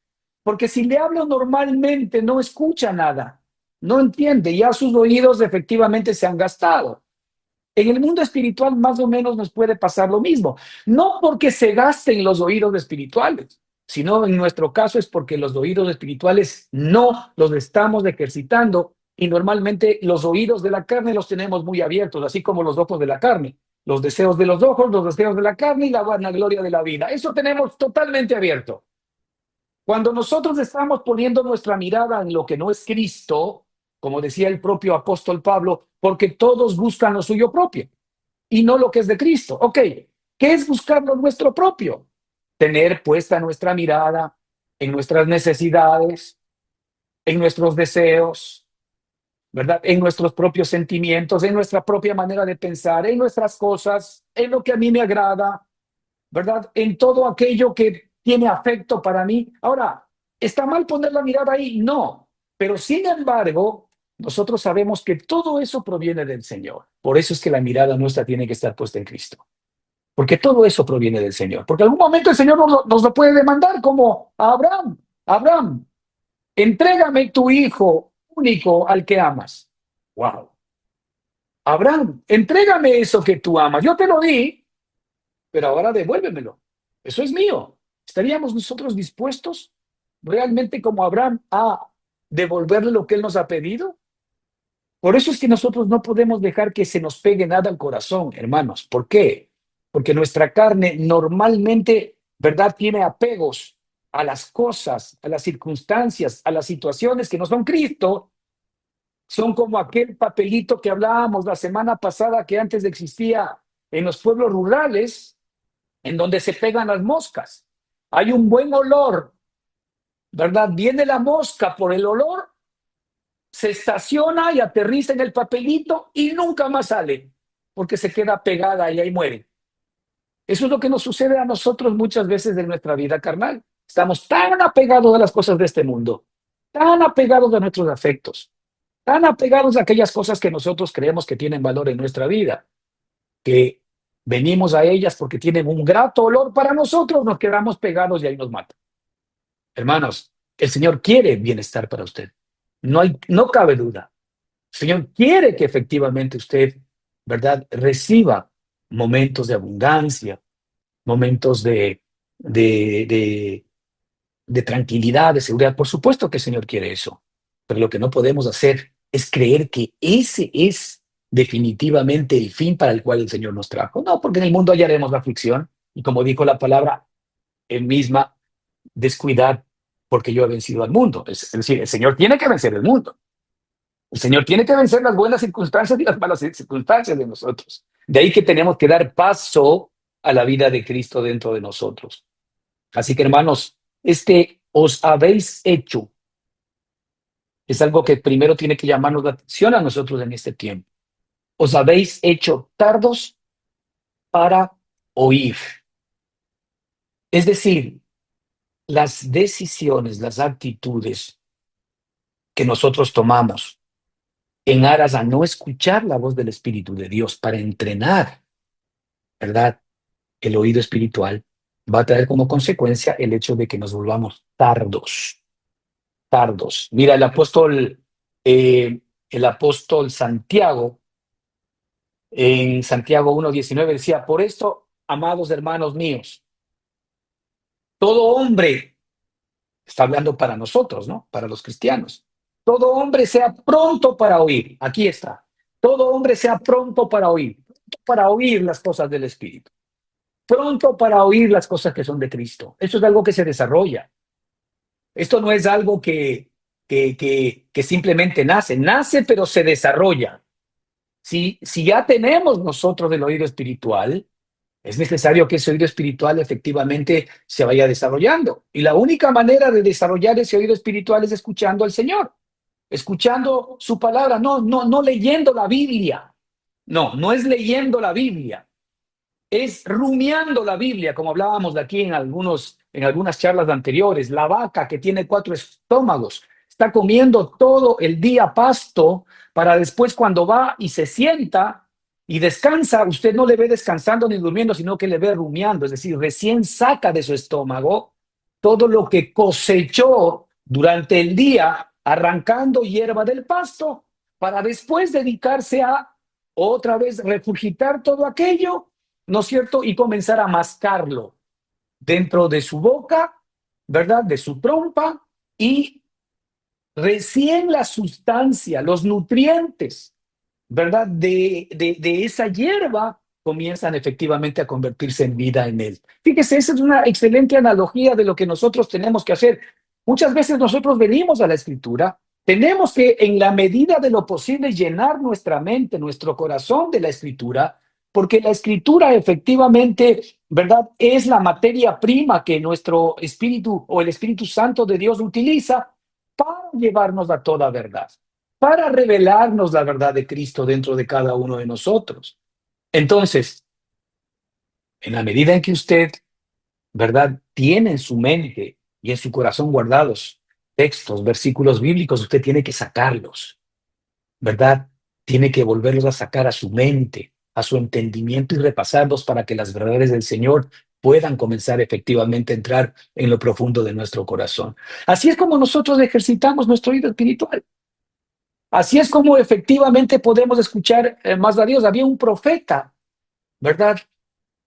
Porque si le hablo normalmente no escucha nada, no entiende, ya sus oídos efectivamente se han gastado. En el mundo espiritual más o menos nos puede pasar lo mismo. No porque se gasten los oídos espirituales, sino en nuestro caso es porque los oídos espirituales no los estamos ejercitando y normalmente los oídos de la carne los tenemos muy abiertos, así como los ojos de la carne. Los deseos de los ojos, los deseos de la carne y la vanagloria de la vida. Eso tenemos totalmente abierto. Cuando nosotros estamos poniendo nuestra mirada en lo que no es Cristo, como decía el propio apóstol Pablo, porque todos buscan lo suyo propio y no lo que es de Cristo. Ok, ¿qué es buscar lo nuestro propio? Tener puesta nuestra mirada en nuestras necesidades, en nuestros deseos, ¿verdad? En nuestros propios sentimientos, en nuestra propia manera de pensar, en nuestras cosas, en lo que a mí me agrada, ¿verdad? En todo aquello que tiene afecto para mí. Ahora, ¿está mal poner la mirada ahí? No, pero sin embargo, nosotros sabemos que todo eso proviene del Señor. Por eso es que la mirada nuestra tiene que estar puesta en Cristo. Porque todo eso proviene del Señor. Porque en algún momento el Señor nos lo puede demandar como a Abraham. Abraham, entrégame tu hijo único al que amas. Wow. Abraham, entrégame eso que tú amas. Yo te lo di, pero ahora devuélvemelo. Eso es mío. ¿Estaríamos nosotros dispuestos realmente como Abraham a devolverle lo que él nos ha pedido? Por eso es que nosotros no podemos dejar que se nos pegue nada al corazón, hermanos. ¿Por qué? Porque nuestra carne normalmente, ¿verdad?, tiene apegos a las cosas, a las circunstancias, a las situaciones que no son Cristo. Son como aquel papelito que hablábamos la semana pasada que antes existía en los pueblos rurales, en donde se pegan las moscas. Hay un buen olor, ¿verdad? Viene la mosca por el olor, se estaciona y aterriza en el papelito y nunca más sale, porque se queda pegada y ahí muere. Eso es lo que nos sucede a nosotros muchas veces en nuestra vida carnal. Estamos tan apegados a las cosas de este mundo, tan apegados a nuestros afectos, tan apegados a aquellas cosas que nosotros creemos que tienen valor en nuestra vida, que venimos a ellas porque tienen un grato olor para nosotros, nos quedamos pegados y ahí nos mata. Hermanos, el Señor quiere bienestar para usted. No cabe duda. El Señor quiere que efectivamente usted, ¿verdad?, reciba momentos de abundancia, momentos de, de, de tranquilidad, de seguridad. Por supuesto que el Señor quiere eso, pero lo que no podemos hacer es creer que ese es definitivamente el fin para el cual el Señor nos trajo. No, porque en el mundo hallaremos la aflicción, y como dijo la palabra en misma, descuidad, porque yo he vencido al mundo. Es decir, el Señor tiene que vencer el mundo. El Señor tiene que vencer las buenas circunstancias y las malas circunstancias de nosotros. De ahí que tenemos que dar paso a la vida de Cristo dentro de nosotros. Así que, hermanos, os habéis hecho es algo que primero tiene que llamarnos la atención a nosotros en este tiempo. Os habéis hecho tardos para oír. Es decir, las decisiones, las actitudes que nosotros tomamos en aras a no escuchar la voz del Espíritu de Dios para entrenar, ¿verdad?, el oído espiritual, va a traer como consecuencia el hecho de que nos volvamos tardos, tardos. Mira, el apóstol Santiago, en Santiago 1:19 decía: por esto, amados hermanos míos, todo hombre, está hablando para nosotros, ¿no?, para los cristianos, todo hombre sea pronto para oír. Aquí está. Todo hombre sea pronto para oír las cosas del Espíritu, pronto para oír las cosas que son de Cristo. Eso es algo que se desarrolla. Esto no es algo que simplemente nace, pero se desarrolla. Si ya tenemos nosotros el oído espiritual, es necesario que ese oído espiritual efectivamente se vaya desarrollando. Y la única manera de desarrollar ese oído espiritual es escuchando al Señor, escuchando su palabra, no leyendo la Biblia. No es leyendo la Biblia, es rumiando la Biblia, como hablábamos de aquí en algunas charlas anteriores. La vaca que tiene 4 estómagos está comiendo todo el día pasto para después, cuando va y se sienta y descansa, usted no le ve descansando ni durmiendo, sino que le ve rumiando, es decir, recién saca de su estómago todo lo que cosechó durante el día arrancando hierba del pasto, para después dedicarse a otra vez regurgitar todo aquello, ¿no es cierto?, y comenzar a mascarlo dentro de su boca, ¿verdad?, de su trompa, y recién la sustancia, los nutrientes, ¿verdad?, de esa hierba comienzan efectivamente a convertirse en vida en él. Fíjese, esa es una excelente analogía de lo que nosotros tenemos que hacer. Muchas veces nosotros venimos a la Escritura, tenemos que, en la medida de lo posible, llenar nuestra mente, nuestro corazón de la Escritura, porque la Escritura efectivamente, ¿verdad?, es la materia prima que nuestro Espíritu o el Espíritu Santo de Dios utiliza para llevarnos a toda verdad, para revelarnos la verdad de Cristo dentro de cada uno de nosotros. Entonces, en la medida en que usted, ¿verdad?, tiene en su mente y en su corazón guardados textos, versículos bíblicos, usted tiene que sacarlos, ¿verdad? Tiene que volverlos a sacar a su mente, a su entendimiento, y repasarlos para que las verdades del Señor puedan comenzar efectivamente a entrar en lo profundo de nuestro corazón. Así es como nosotros ejercitamos nuestro oído espiritual. Así es como efectivamente podemos escuchar más a Dios. Había un profeta, ¿verdad?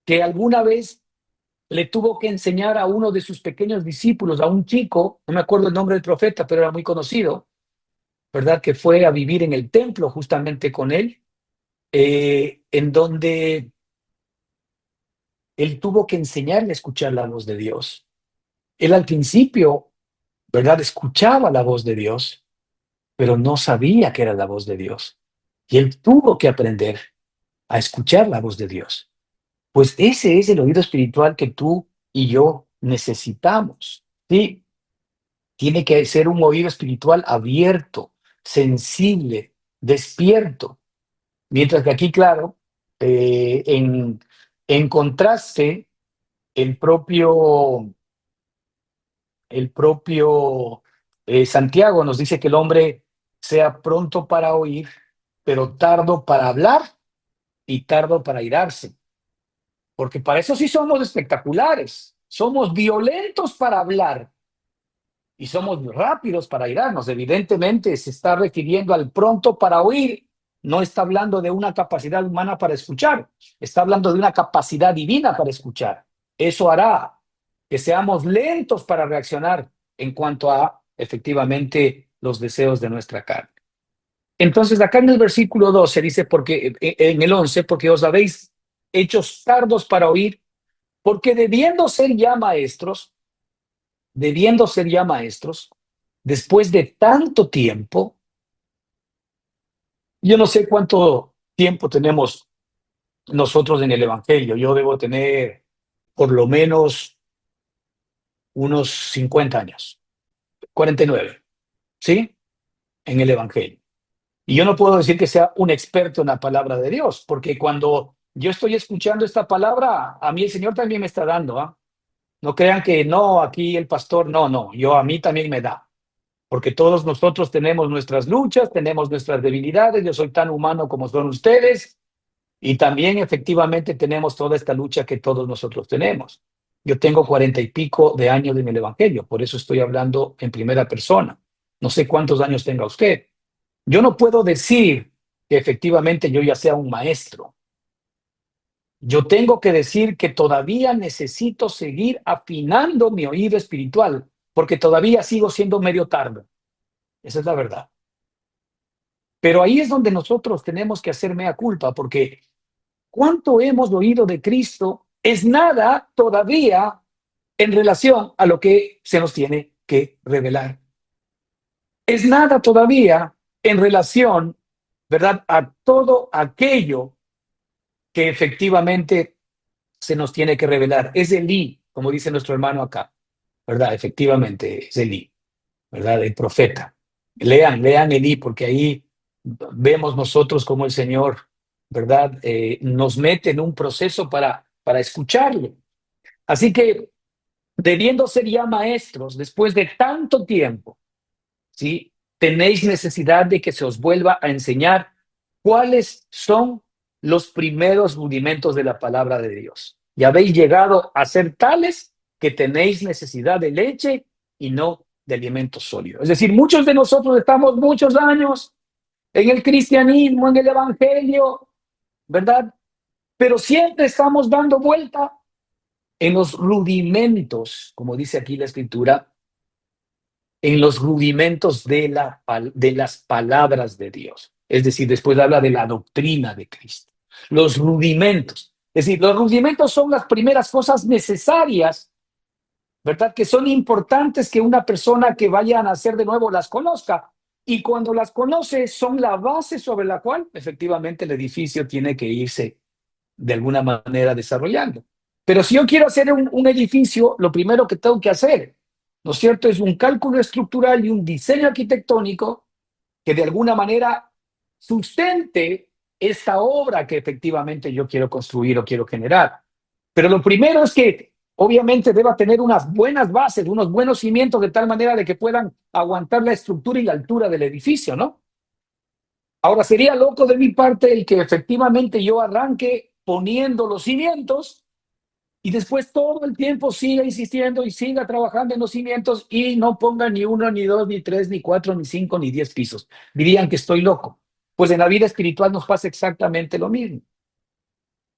Que alguna vez le tuvo que enseñar a uno de sus pequeños discípulos, a un chico, no me acuerdo el nombre del profeta, pero era muy conocido, ¿verdad? Que fue a vivir en el templo justamente con él, en donde él tuvo que enseñarle a escuchar la voz de Dios. Él al principio, ¿verdad? Escuchaba la voz de Dios, pero no sabía que era la voz de Dios. Y él tuvo que aprender a escuchar la voz de Dios. Pues ese es el oído espiritual que tú y yo necesitamos. Sí, tiene que ser un oído espiritual abierto, sensible, despierto. Mientras que aquí, claro, en contraste, el propio, el propio Santiago nos dice que el hombre sea pronto para oír, pero tardo para hablar y tardo para irarse. Porque para eso sí somos espectaculares. Somos violentos para hablar y somos rápidos para irarnos. Evidentemente se está refiriendo al pronto para oír. No está hablando de una capacidad humana para escuchar. Está hablando de una capacidad divina para escuchar. Eso hará que seamos lentos para reaccionar en cuanto a efectivamente los deseos de nuestra carne. Entonces, acá en el versículo 12 dice, porque en el 11, porque os habéis hecho tardos para oír, porque debiendo ser ya maestros, después de tanto tiempo, yo no sé cuánto tiempo tenemos nosotros en el Evangelio, yo debo tener por lo menos unos 50 años, 49, ¿sí? En el Evangelio. Y yo no puedo decir que sea un experto en la palabra de Dios, porque cuando yo estoy escuchando esta palabra, a mí el Señor también me está dando, ¿ah? No crean que no, aquí el pastor, no, no, yo a mí también me da. Porque todos nosotros tenemos nuestras luchas, tenemos nuestras debilidades, yo soy tan humano como son ustedes, y también efectivamente tenemos toda esta lucha que todos nosotros tenemos. Yo tengo 40 y pico de años en el Evangelio, por eso estoy hablando en primera persona. No sé cuántos años tenga usted. Yo no puedo decir que efectivamente yo ya sea un maestro. Yo tengo que decir que todavía necesito seguir afinando mi oído espiritual, porque todavía sigo siendo medio tardo. Esa es la verdad. Pero ahí es donde nosotros tenemos que hacer mea culpa, porque cuánto hemos oído de Cristo es nada todavía en relación a lo que se nos tiene que revelar. Es nada todavía en relación, ¿verdad?, a todo aquello que efectivamente se nos tiene que revelar. Es Elí, como dice nuestro hermano acá, ¿verdad? Efectivamente, es Elí, ¿verdad? El profeta. Lean Elí, porque ahí vemos nosotros como el Señor, ¿verdad? Nos mete en un proceso para escucharle. Así que, debiendo ser ya maestros, después de tanto tiempo, ¿sí? Tenéis necesidad de que se os vuelva a enseñar cuáles son los primeros rudimentos de la palabra de Dios. Y habéis llegado a ser tales que tenéis necesidad de leche y no de alimento sólido. Es decir, muchos de nosotros estamos muchos años en el cristianismo, en el evangelio, ¿verdad? Pero siempre estamos dando vuelta en los rudimentos, como dice aquí la escritura, en los rudimentos de las palabras de Dios. Es decir, después habla de la doctrina de Cristo. Los rudimentos. Es decir, los rudimentos son las primeras cosas necesarias, ¿verdad? Que son importantes que una persona que vaya a nacer de nuevo las conozca. Y cuando las conoce, son la base sobre la cual efectivamente el edificio tiene que irse de alguna manera desarrollando. Pero si yo quiero hacer un edificio, lo primero que tengo que hacer, ¿no es cierto?, es un cálculo estructural y un diseño arquitectónico que de alguna manera sustente esta obra que efectivamente yo quiero construir o quiero generar. Pero lo primero es que obviamente deba tener unas buenas bases, unos buenos cimientos de tal manera de que puedan aguantar la estructura y la altura del edificio, ¿no? Ahora, sería loco de mi parte el que efectivamente yo arranque poniendo los cimientos y después todo el tiempo siga insistiendo y siga trabajando en los cimientos y no ponga ni uno, ni dos, ni tres, ni cuatro, ni cinco, ni 10 pisos. Dirían que estoy loco. Pues en la vida espiritual nos pasa exactamente lo mismo.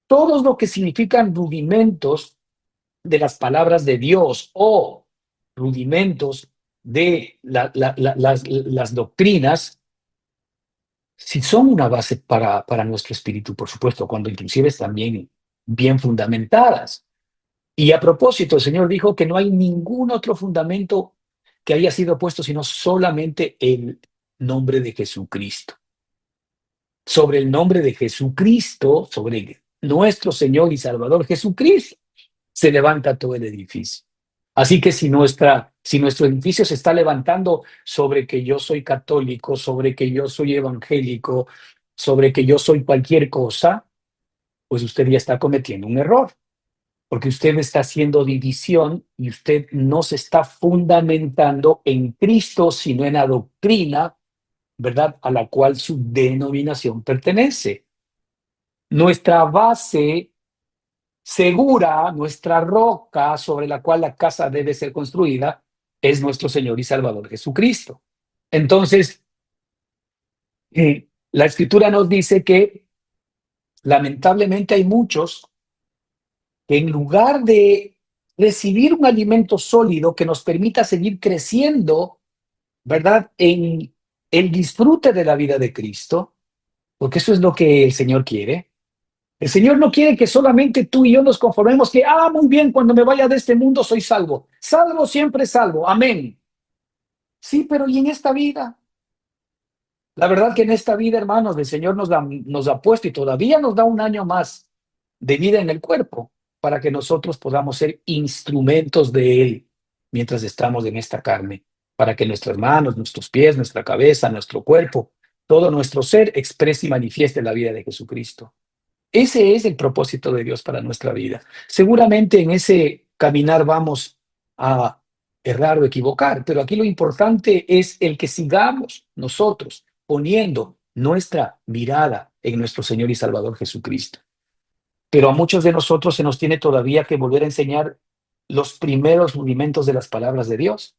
Todo lo que significan rudimentos de las palabras de Dios o rudimentos de las doctrinas, si son una base para nuestro espíritu, por supuesto, cuando inclusive están bien fundamentadas. Y a propósito, el Señor dijo que no hay ningún otro fundamento que haya sido puesto, sino solamente el nombre de Jesucristo. Sobre el nombre de Jesucristo, sobre nuestro Señor y Salvador Jesucristo, se levanta todo el edificio. Así que si nuestro edificio se está levantando sobre que yo soy católico, sobre que yo soy evangélico, sobre que yo soy cualquier cosa, pues usted ya está cometiendo un error, porque usted está haciendo división y usted no se está fundamentando en Cristo, sino en la doctrina, ¿verdad?, a la cual su denominación pertenece. Nuestra base segura, nuestra roca sobre la cual la casa debe ser construida, es nuestro Señor y Salvador Jesucristo. Entonces, la Escritura nos dice que lamentablemente hay muchos que en lugar de recibir un alimento sólido que nos permita seguir creciendo, ¿verdad?, en el disfrute de la vida de Cristo, porque eso es lo que el Señor quiere. El Señor no quiere que solamente tú y yo nos conformemos que, muy bien, cuando me vaya de este mundo soy salvo. Salvo, siempre salvo. Amén. Sí, pero ¿y en esta vida? La verdad que en esta vida, hermanos, el Señor nos ha puesto y todavía nos da un año más de vida en el cuerpo para que nosotros podamos ser instrumentos de Él mientras estamos en esta carne, para que nuestras manos, nuestros pies, nuestra cabeza, nuestro cuerpo, todo nuestro ser exprese y manifieste la vida de Jesucristo. Ese es el propósito de Dios para nuestra vida. Seguramente en ese caminar vamos a errar o equivocar, pero aquí lo importante es el que sigamos nosotros poniendo nuestra mirada en nuestro Señor y Salvador Jesucristo. Pero a muchos de nosotros se nos tiene todavía que volver a enseñar los primeros rudimentos de las palabras de Dios.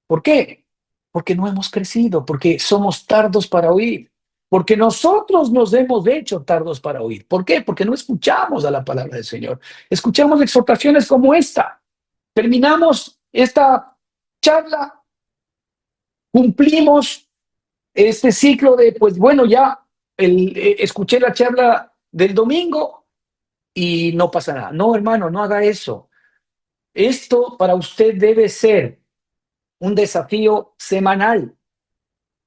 ¿Por qué? Porque no hemos crecido, porque somos tardos para oír, porque nosotros nos hemos hecho tardos para oír. ¿Por qué? Porque no escuchamos a la palabra del Señor. Escuchamos exhortaciones como esta. Terminamos esta charla, cumplimos este ciclo de, pues bueno, ya escuché la charla del domingo y no pasa nada. No, hermano, no haga eso. Esto para usted debe ser un desafío semanal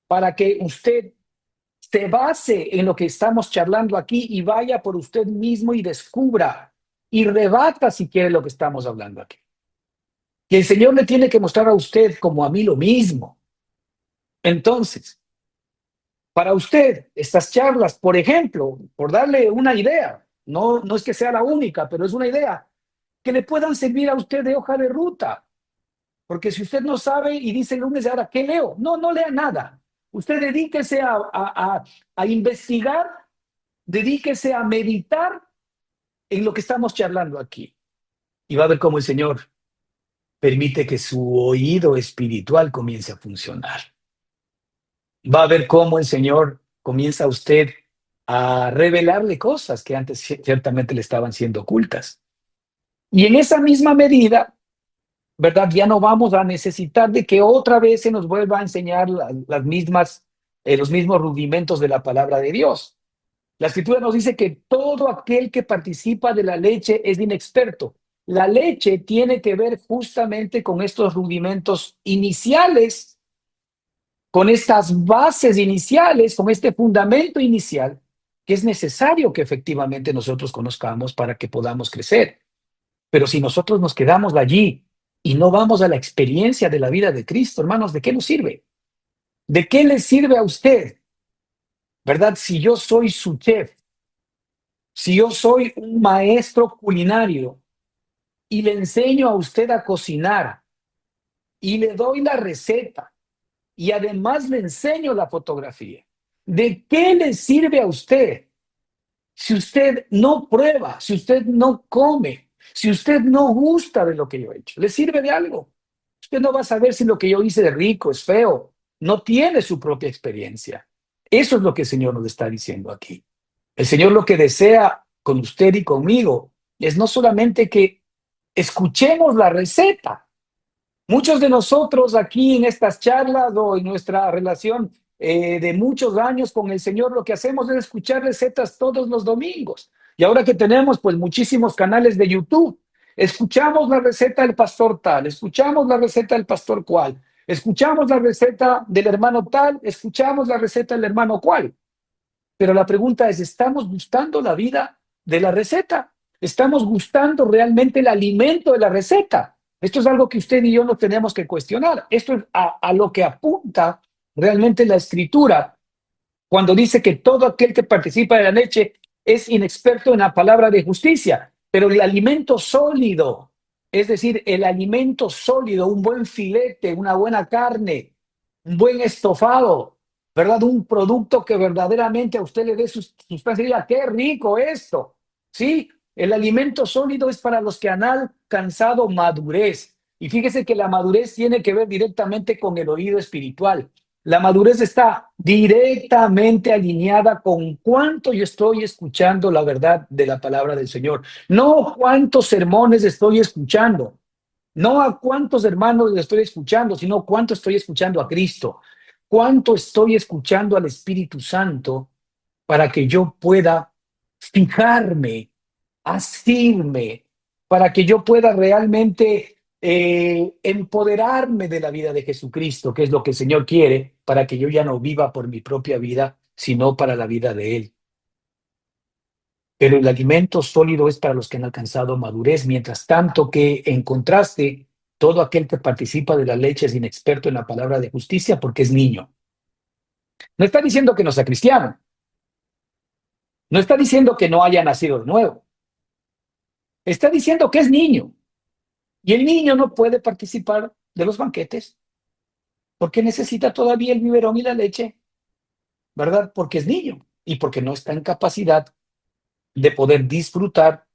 para que usted se base en lo que estamos charlando aquí y vaya por usted mismo y descubra y rebata si quiere lo que estamos hablando aquí. Y el Señor le tiene que mostrar a usted como a mí lo mismo. Entonces, para usted, estas charlas, por ejemplo, por darle una idea, no es que sea la única, pero es una idea, que le puedan servir a usted de hoja de ruta. Porque si usted no sabe y dice el lunes, ahora, ¿qué leo? No lea nada. Usted dedíquese a investigar, dedíquese a meditar en lo que estamos charlando aquí. Y va a ver cómo el Señor permite que su oído espiritual comience a funcionar. Va a ver cómo el Señor comienza a usted a revelarle cosas que antes ciertamente le estaban siendo ocultas. Y en esa misma medida, ¿verdad?, ya no vamos a necesitar de que otra vez se nos vuelva a enseñar los mismos rudimentos de la palabra de Dios. La Escritura nos dice que todo aquel que participa de la leche es inexperto. La leche tiene que ver justamente con estos rudimentos iniciales, con estas bases iniciales, con este fundamento inicial que es necesario que efectivamente nosotros conozcamos para que podamos crecer. Pero si nosotros nos quedamos allí y no vamos a la experiencia de la vida de Cristo, hermanos, ¿de qué nos sirve? ¿De qué le sirve a usted, verdad? Si yo soy su chef, si yo soy un maestro culinario y le enseño a usted a cocinar y le doy la receta y además le enseño la fotografía, ¿de qué le sirve a usted si usted no prueba, si usted no come, Si usted no gusta de lo que yo he hecho, ¿le sirve de algo? Usted no va a saber si lo que yo hice de rico es feo. No tiene su propia experiencia. Eso es lo que el Señor nos está diciendo aquí. El Señor lo que desea con usted y conmigo es no solamente que escuchemos la receta. Muchos de nosotros aquí en estas charlas o en nuestra relación de muchos años con el Señor, lo que hacemos es escuchar recetas todos los domingos. Y ahora que tenemos pues muchísimos canales de YouTube, escuchamos la receta del pastor tal, escuchamos la receta del pastor cual, escuchamos la receta del hermano tal, escuchamos la receta del hermano cual. Pero la pregunta es, ¿estamos gustando la vida de la receta? ¿Estamos gustando realmente el alimento de la receta? Esto es algo que usted y yo no tenemos que cuestionar. Esto es a lo que apunta realmente la escritura cuando dice que todo aquel que participa de la leche es inexperto en la palabra de justicia. Pero el alimento sólido, es decir, el alimento sólido, un buen filete, una buena carne, un buen estofado, ¿verdad? Un producto que verdaderamente a usted le dé sustancia y diga, qué rico esto. Sí, el alimento sólido es para los que han alcanzado madurez. Y fíjese que la madurez tiene que ver directamente con el oído espiritual. La madurez está directamente alineada con cuánto yo estoy escuchando la verdad de la palabra del Señor. No cuántos sermones estoy escuchando, no a cuántos hermanos estoy escuchando, sino cuánto estoy escuchando a Cristo, cuánto estoy escuchando al Espíritu Santo para que yo pueda fijarme, asirme, para que yo pueda realmente empoderarme de la vida de Jesucristo, que es lo que el Señor quiere, para que yo ya no viva por mi propia vida, sino para la vida de Él. Pero el alimento sólido es para los que han alcanzado madurez, mientras tanto que, en contraste, todo aquel que participa de la leche es inexperto en la palabra de justicia porque es niño. No está diciendo que no sea cristiano, no está diciendo que no haya nacido de nuevo, está diciendo que es niño. Y el niño no puede participar de los banquetes porque necesita todavía el biberón y la leche, ¿verdad? Porque es niño y porque no está en capacidad de poder disfrutar,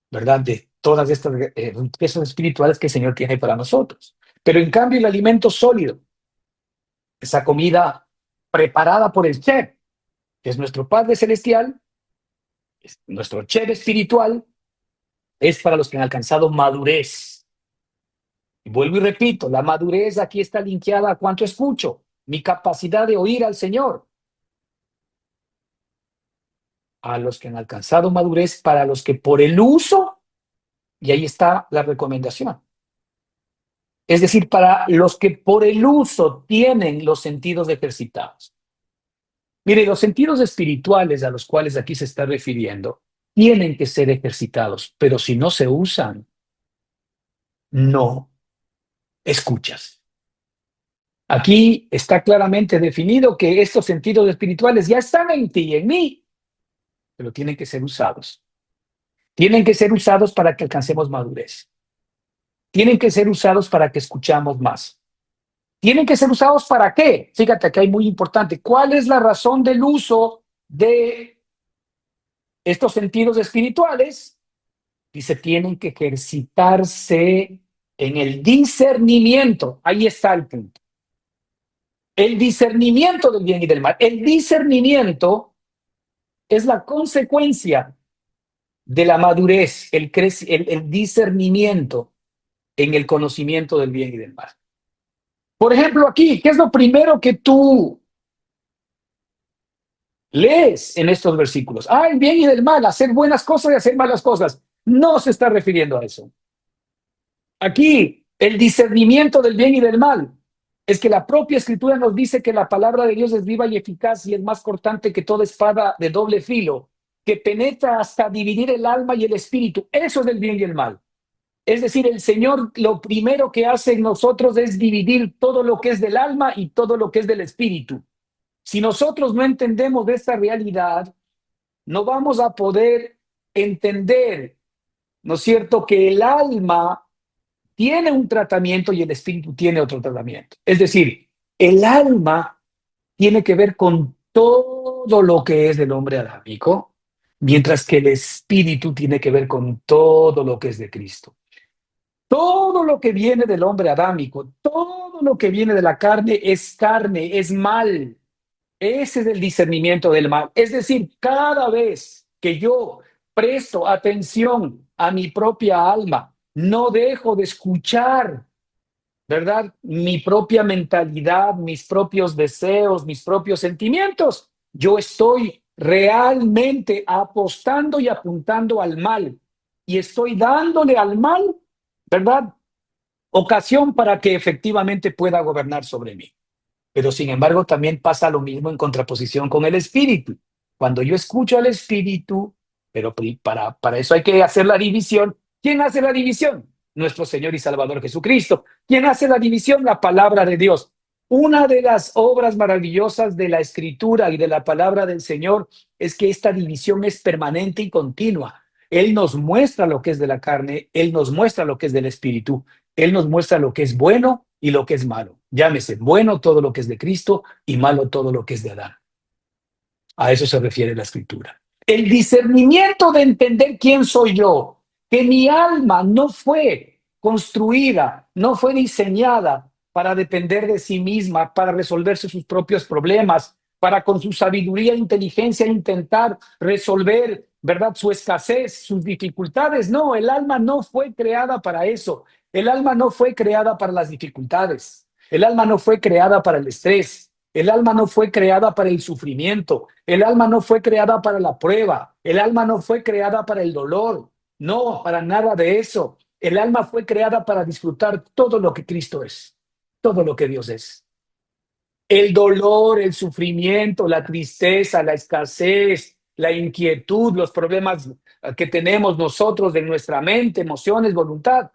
¿verdad? De todas estas riquezas espirituales que el Señor tiene para nosotros. Pero en cambio el alimento sólido, esa comida preparada por el chef, que es nuestro Padre Celestial, es nuestro chef espiritual, es para los que han alcanzado madurez. Y vuelvo y repito, la madurez aquí está linkeada a cuánto escucho, mi capacidad de oír al Señor. A los que han alcanzado madurez, para los que por el uso, y ahí está la recomendación, es decir, para los que por el uso tienen los sentidos ejercitados. Mire, los sentidos espirituales a los cuales aquí se está refiriendo tienen que ser ejercitados, pero si no se usan, no escuchas. Aquí está claramente definido que estos sentidos espirituales ya están en ti y en mí, pero tienen que ser usados. Tienen que ser usados para que alcancemos madurez. Tienen que ser usados para que escuchamos más. ¿Tienen que ser usados para qué? Fíjate que hay muy importante. ¿Cuál es la razón del uso de estos sentidos espirituales? Dice, tienen que ejercitarse en el discernimiento. Ahí está el punto. El discernimiento del bien y del mal. El discernimiento es la consecuencia de la madurez, el discernimiento en el conocimiento del bien y del mal. Por ejemplo, aquí, ¿qué es lo primero que tú lees en estos versículos? Ah, el bien y el mal, hacer buenas cosas y hacer malas cosas. No se está refiriendo a eso. Aquí, el discernimiento del bien y del mal es que la propia escritura nos dice que la palabra de Dios es viva y eficaz y es más cortante que toda espada de doble filo, que penetra hasta dividir el alma y el espíritu. Eso es el bien y el mal. Es decir, el Señor lo primero que hace en nosotros es dividir todo lo que es del alma y todo lo que es del espíritu. Si nosotros no entendemos esta realidad, no vamos a poder entender, ¿no es cierto?, que el alma tiene un tratamiento y el espíritu tiene otro tratamiento. Es decir, el alma tiene que ver con todo lo que es del hombre adámico mientras que el espíritu tiene que ver con todo lo que es de Cristo. Todo lo que viene del hombre adámico, todo lo que viene de la carne, es mal. Ese es el discernimiento del mal. Es decir, cada vez que yo presto atención a mi propia alma, no dejo de escuchar, ¿verdad? Mi propia mentalidad, mis propios deseos, mis propios sentimientos. Yo estoy realmente apostando y apuntando al mal. Y estoy dándole al mal, ¿verdad? Ocasión para que efectivamente pueda gobernar sobre mí. Pero sin embargo, también pasa lo mismo en contraposición con el espíritu. Cuando yo escucho al espíritu, pero para eso hay que hacer la división. ¿Quién hace la división? Nuestro Señor y Salvador Jesucristo. ¿Quién hace la división? La palabra de Dios. Una de las obras maravillosas de la escritura y de la palabra del Señor es que esta división es permanente y continua. Él nos muestra lo que es de la carne, Él nos muestra lo que es del espíritu, Él nos muestra lo que es bueno y lo que es malo. Llámese bueno todo lo que es de Cristo y malo todo lo que es de Adán. A eso se refiere la escritura. El discernimiento de entender quién soy yo, que mi alma no fue construida, no fue diseñada para depender de sí misma, para resolverse sus propios problemas, para con su sabiduría e inteligencia intentar resolver, ¿verdad?, su escasez, sus dificultades. No, el alma no fue creada para eso. El alma no fue creada para las dificultades. El alma no fue creada para el estrés. El alma no fue creada para el sufrimiento. El alma no fue creada para la prueba. El alma no fue creada para el dolor. No, para nada de eso. El alma fue creada para disfrutar todo lo que Cristo es, todo lo que Dios es. El dolor, el sufrimiento, la tristeza, la escasez, la inquietud, los problemas que tenemos nosotros de nuestra mente, emociones, voluntad,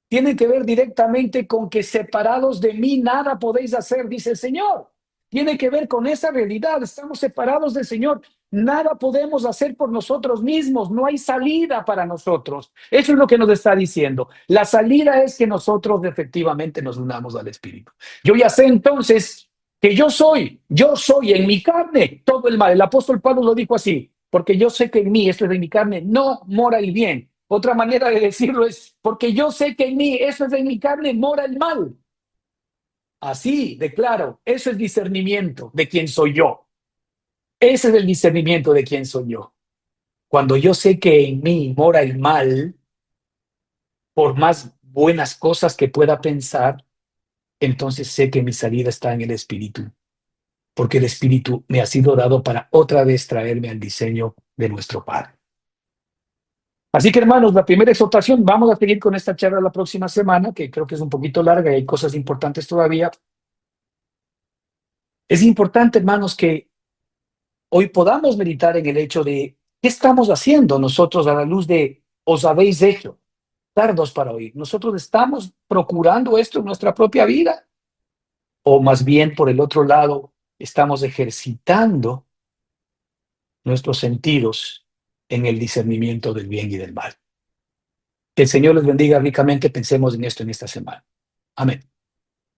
tienen que ver directamente con que separados de mí nada podéis hacer, dice el Señor. Tiene que ver con esa realidad. Estamos separados del Señor. Nada podemos hacer por nosotros mismos. No hay salida para nosotros. Eso es lo que nos está diciendo. La salida es que nosotros efectivamente nos unamos al Espíritu. Yo ya sé entonces que yo soy en mi carne todo el mal. El apóstol Pablo lo dijo así, porque yo sé que en mí, esto es de mi carne, no mora el bien. Otra manera de decirlo es, porque yo sé que en mí, eso es de mi carne, mora el mal. Así de claro, eso es discernimiento de quién soy yo. Ese es el discernimiento de quién soy yo. Cuando yo sé que en mí mora el mal, por más buenas cosas que pueda pensar, entonces sé que mi salida está en el Espíritu, porque el Espíritu me ha sido dado para otra vez traerme al diseño de nuestro Padre. Así que, hermanos, la primera exhortación, vamos a seguir con esta charla la próxima semana, que creo que es un poquito larga y hay cosas importantes todavía. Es importante, hermanos, que hoy podamos meditar en el hecho de qué estamos haciendo nosotros a la luz de os habéis hecho tardos para oír. ¿Nosotros estamos procurando esto en nuestra propia vida? O más bien, por el otro lado, estamos ejercitando nuestros sentidos en el discernimiento del bien y del mal. Que el Señor les bendiga ricamente. Pensemos en esto en esta semana. Amén.